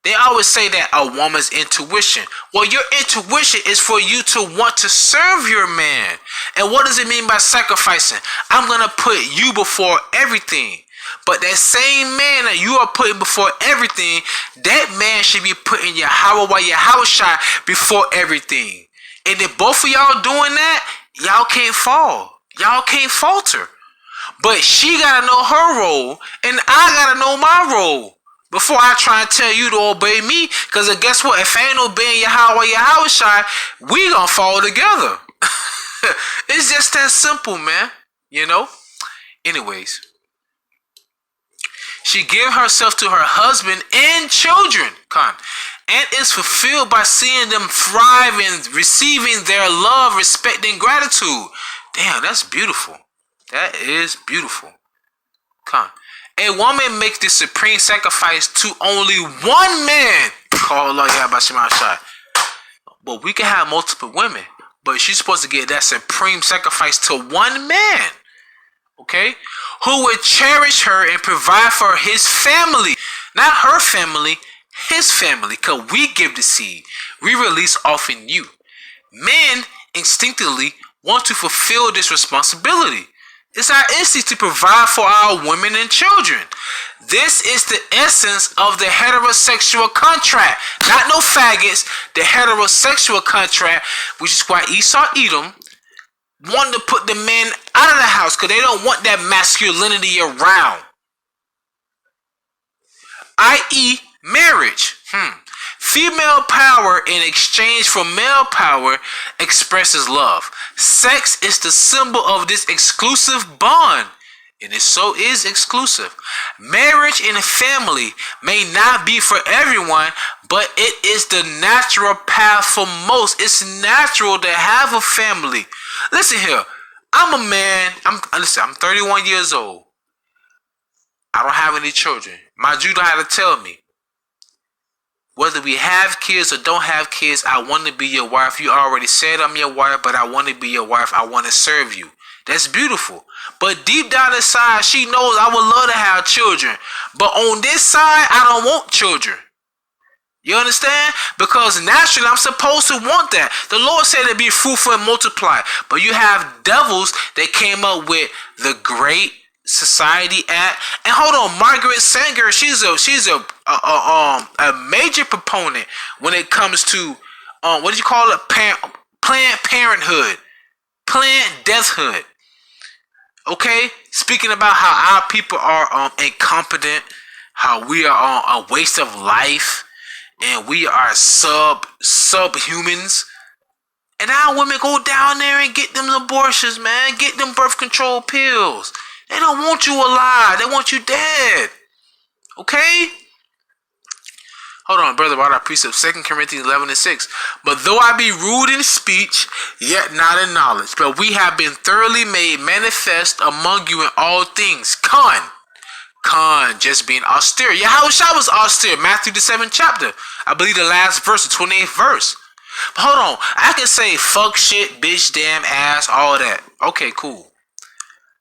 They always say that a woman's intuition. Well, your intuition is for you to want to serve your man. And what does it mean by sacrificing? I'm going to put you before everything. But that same man that you are putting before everything, that man should be putting Yahawashi before everything. And if both of y'all doing that, y'all can't fall. Y'all can't falter. But she got to know her role, and I got to know my role. Before I try and tell you to obey me, because guess what? If I ain't obeying Yahawah, YAHAWASHI, we gonna fall together. It's just that simple, man. You know? Anyways. She gave herself to her husband and children, and is fulfilled by seeing them thrive and receiving their love, respect, and gratitude. Damn, that's beautiful. That is beautiful. A woman makes the supreme sacrifice to only one man. Oh, Lord, YAHAWASHI. But we can have multiple women. But she's supposed to get that supreme sacrifice to one man. Okay? Who would cherish her and provide for his family. Not her family, his family. Because we give the seed. We release off in you. Men instinctively want to fulfill this responsibility. It's our instinct to provide for our women and children. This is the essence of the heterosexual contract. Not no faggots. The heterosexual contract, which is why Esau, Edom, wanted to put the men out of the house because they don't want that masculinity around. I.e., marriage. Female power in exchange for male power expresses love. Sex is the symbol of this exclusive bond. And it so is exclusive. Marriage and family may not be for everyone, but it is the natural path for most. It's natural to have a family. Listen here. I'm a man. I'm 31 years old. I don't have any children. My Jew don't have to tell me. Whether we have kids or don't have kids, I want to be your wife. You already said I'm your wife, but I want to be your wife. I want to serve you. That's beautiful. But deep down inside, she knows I would love to have children. But on this side, I don't want children. You understand? Because naturally, I'm supposed to want that. The Lord said to be fruitful and multiply. But you have devils that came up with the Great Society Act. And hold on, Margaret Sanger, she's a major proponent when it comes to what do you call it? Planned Parenthood, Planned Deathhood. Okay, speaking about how our people are incompetent, how we are a waste of life, and we are subhumans. And our women go down there and get them abortions, man. Get them birth control pills. They don't want you alive. They want you dead. Okay? Hold on, brother. About our precept, 2 Corinthians 11:6. But though I be rude in speech, yet not in knowledge. But we have been thoroughly made manifest among you in all things. Just being austere. Yahawashi was austere. Matthew the 7th chapter. I believe the last verse, the 28th verse. But hold on. I can say fuck, shit, bitch, damn, ass, all that. Okay, cool.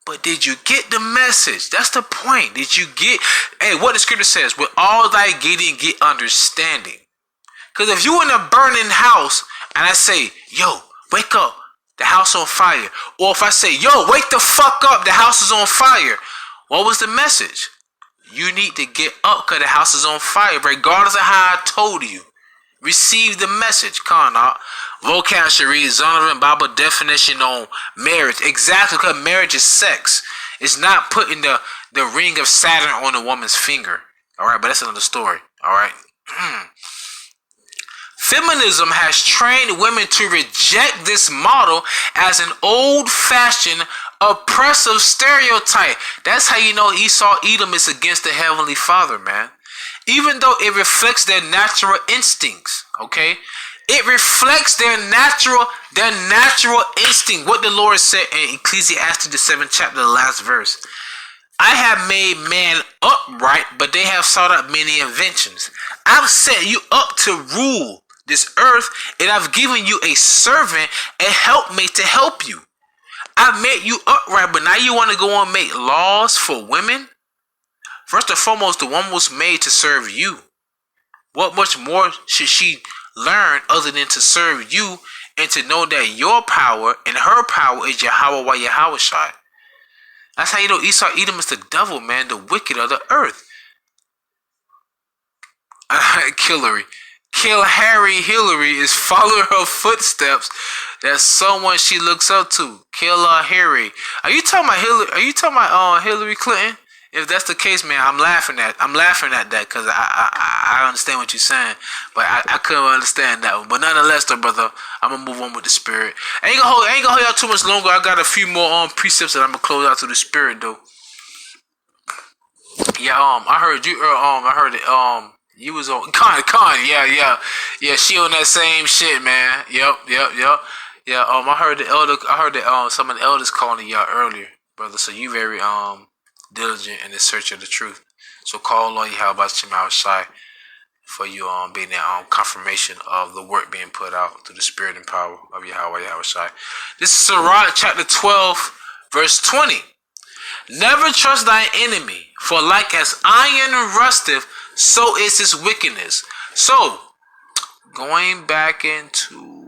But did you get the message? That's the point. Did you get, what the scripture says, with all thy getting, get understanding. Because if you in a burning house and I say, yo, wake up, the house on fire. Or if I say, yo, wake the fuck up, the house is on fire. What was the message? You need to get up because the house is on fire. Regardless of how I told you. Receive the message. Vocab should read Zonovan Bible definition on marriage. Exactly, because marriage is sex. It's not putting the ring of Saturn on a woman's finger. Alright, but that's another story. Alright. Feminism has trained women to reject this model as an old-fashioned, oppressive stereotype. That's how you know Esau Edom is against the Heavenly Father, man. Even though it reflects their natural instincts, okay? It reflects their natural instinct. What the Lord said in Ecclesiastes the 7th chapter, the last verse. I have made man upright, but they have sought out many inventions. I've set you up to rule this earth, and I've given you a servant, a helpmate to help you. I've made you upright, but now you want to go and make laws for women? First and foremost, the woman was made to serve you. What much more should she learn other than to serve you and to know that your power and her power is YAHAWAH YAHAWASHI? That's how you know Esau Edom is the devil, man, the wicked of the earth. Kill Harry Hillary is following her footsteps. That's someone she looks up to. Kill Harry. Are you talking about Hillary? Are you talking about Hillary Clinton? if that's the case, man, I'm laughing at that because I understand what you're saying, but I couldn't understand that one. But nonetheless, though, brother, I'm gonna move on with the spirit. I ain't gonna hold y'all too much longer. I got a few more precepts that I'm gonna close out to the spirit though. Yeah, I heard you. I heard it. You was on Con. Yeah. She on that same shit, man. Yep. Yeah. I heard the elder. I heard that some of the elders calling y'all earlier, brother. So you very diligent in the search of the truth. So call on YAHAWASHI for you being that confirmation of the work being put out through the spirit and power of YAHAWASHI. This is Sirach chapter 12, verse 20. Never trust thine enemy, for like as iron rusteth, so is his wickedness. So, going back into,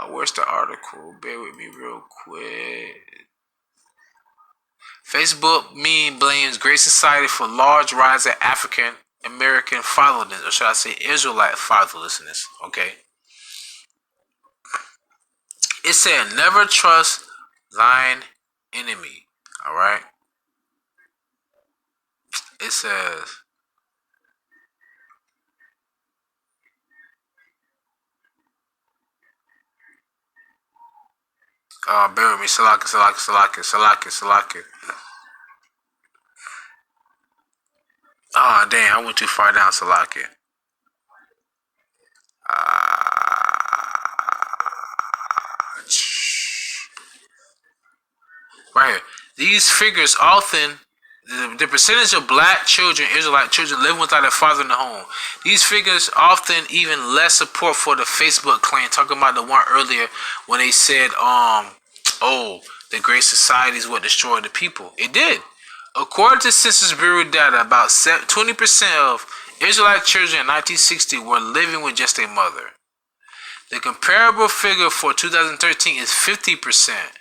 where's the article? Bear with me real quick. Facebook meme blames Great Society for large rise of African American fatherlessness, or should I say Israelite fatherlessness, okay? It said, never trust thine enemy, alright? It says, bear with me, Salaki. Damn, I went too far down, Salaki. Right here. These figures often, the percentage of black children, Israelite children, living without a father in the home. These figures often even less support for the Facebook claim. Talking about the one earlier when they said, the Great Society is what destroyed the people. It did. According to Census Bureau data, about 20% of Israelite children in 1960 were living with just a mother. The comparable figure for 2013 is 50%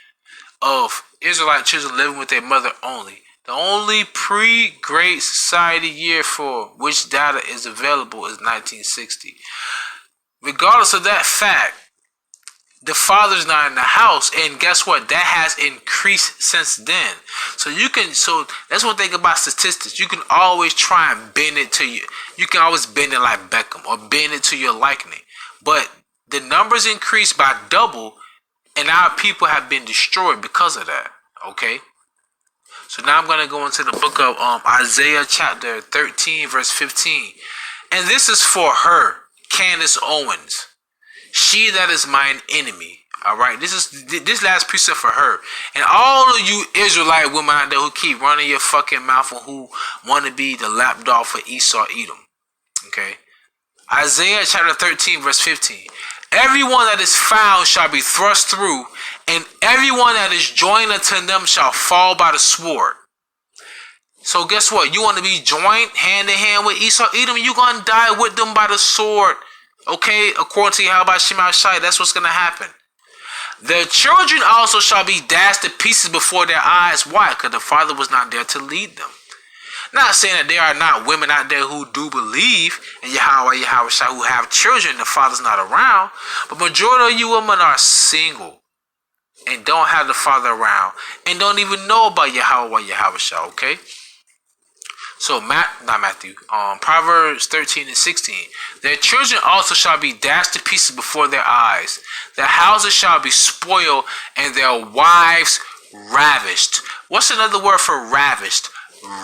of Israelite children living with their mother only. The only pre-Great Society year for which data is available is 1960. Regardless of that fact, the father's not in the house, and guess what? That has increased since then. So that's one thing about statistics. You can always try and bend it to you. You can always bend it like Beckham or bend it to your liking. But the numbers increased by double, and our people have been destroyed because of that. Okay? So now I'm going to go into the book of Isaiah chapter 13, verse 15. And this is for her, Candace Owens. She that is mine enemy. Alright, this last precept for her. And all of you Israelite women out there who keep running your fucking mouth and who want to be the lapdog for Esau, Edom. Okay? Isaiah chapter 13, verse 15. Everyone that is found shall be thrust through, and everyone that is joined unto them shall fall by the sword. So guess what? You want to be joined hand in hand with Esau, Edom, you're going to die with them by the sword. Okay, according to YAHAWASHI, that's what's going to happen. Their children also shall be dashed to pieces before their eyes. Why? Because the father was not there to lead them. Not saying that there are not women out there who do believe in YAHAWASHI, who have children, the father's not around. But majority of you women are single and don't have the father around and don't even know about YAHAWASHI, okay? So, Proverbs 13 and 16. Their children also shall be dashed to pieces before their eyes. Their houses shall be spoiled and their wives ravished. What's another word for ravished?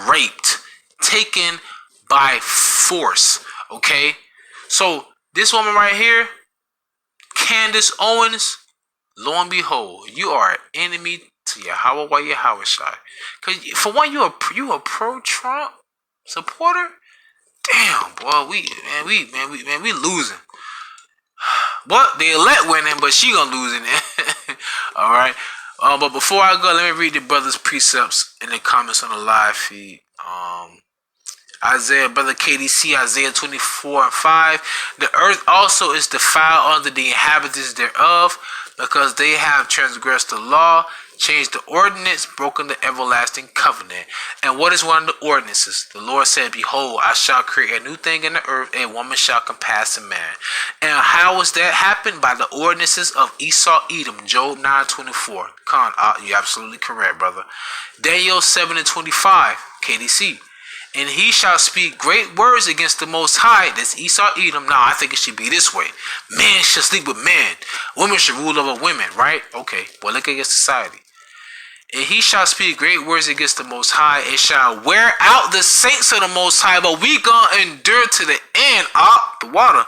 Raped. Taken by force. Okay? So, this woman right here, Candace Owens, lo and behold, you are an enemy to YAHAWASHI. Because for one, you a pro-Trump supporter? Damn, boy, we losing. But the elect winning, but she gonna lose in it. All right. But before I go, let me read the brother's precepts in the comments on the live feed. Isaiah, brother KDC, Isaiah 24 and 5. The earth also is defiled under the inhabitants thereof. because they have transgressed the law, changed the ordinance, broken the everlasting covenant. And what is one of the ordinances? The Lord said, behold, I shall create a new thing in the earth, a woman shall compass a man. And how was that happen? By the ordinances of Esau, Edom, Job 9:24. You're absolutely correct, brother. Daniel 7:25, KDC. And he shall speak great words against the Most High. That's Esau, Edom. Now, I think it should be this way. Men shall sleep with men. Women should rule over women, right? Okay, well, look at society. And he shall speak great words against the Most High, and shall wear out the saints of the Most High. But we gonna endure to the end, the water,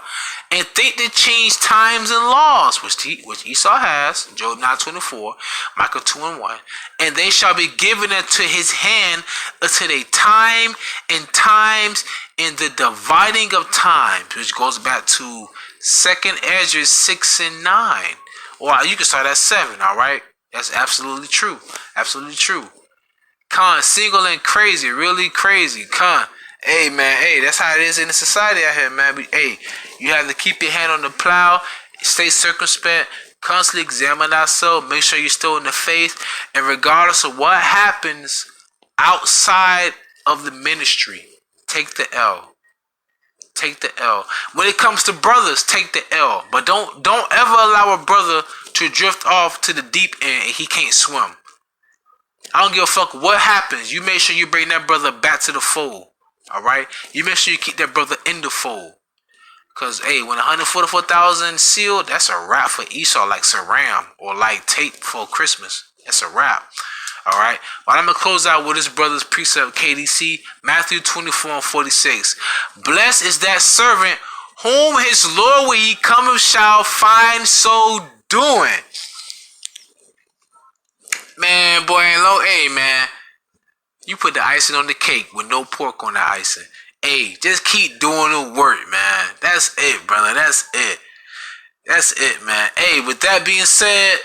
and think to change times and laws, which Esau has, Job 9:24, Micah 2:1. And they shall be given into his hand until a time and times in the dividing of times, which goes back to 2nd Ezra 6:9. Or you can start at 7, all right? That's absolutely true. Absolutely true. Single and crazy. Really crazy. Hey, man. Hey, that's how it is in the society out here, man. Hey, you have to keep your hand on the plow. Stay circumspect. Constantly examine ourselves. Make sure you're still in the faith. And regardless of what happens outside of the ministry, take the L. Take the L. When it comes to brothers, take the L. But don't ever allow a brother to drift off to the deep end and he can't swim. I don't give a fuck what happens. You make sure you bring that brother back to the fold. Alright? You make sure you keep that brother in the fold. Because, hey, when 144,000 sealed, that's a wrap for Esau, like Saram or like tape for Christmas. That's a wrap. Alright? But I'm going to close out with this brother's precept, KDC, Matthew 24:46. Blessed is that servant whom his Lord when he cometh shall find so doing. Man, boy, ain't low. Hey, man. You put the icing on the cake with no pork on the icing. Hey, just keep doing the work, man. That's it, brother. That's it. That's it, man. Hey, with that being said,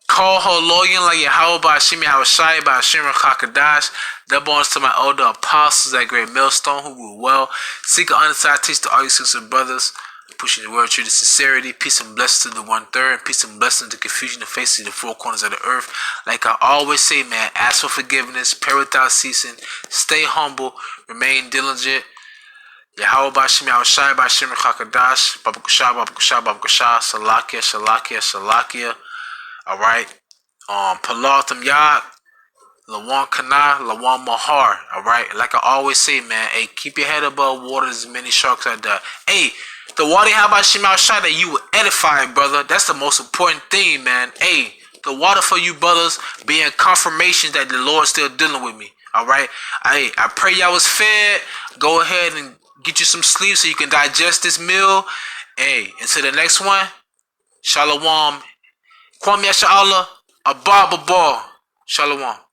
call her Logan like YAHAWASHI, YAHAWASHI, by Hashem Kakadash. Double honors to my older apostles at Great Millstone who rule well. Seek an underside, teach to all you sisters and brothers. Pushing the word through the sincerity. Peace and blessings to the 1/3. Peace and blessings to confusion and faces the four corners of the earth. Like I always say, man, ask for forgiveness. Pray without ceasing. Stay humble. Remain diligent. YAHAWASHI, YAHAWASHI, by Hashem Kakadash. Babakusha, Babakusha, Babakusha. Salakia, Salakia, Salakia. Alright. Palatam Yad. Lawan Kana, Lawan Mahar. Alright. Like I always say, man, hey, keep your head above water. There's many sharks out there. Hey, the water YAHAWASHI that you will edify, brother. That's the most important thing, man. Hey, the water for you brothers being confirmation that the Lord's still dealing with me. Alright. I pray y'all was fed. Go ahead and get you some sleep so you can digest this meal. Hey, until the next one. Shalom. Kwam Yasha Allah. AHBAD. Shalom.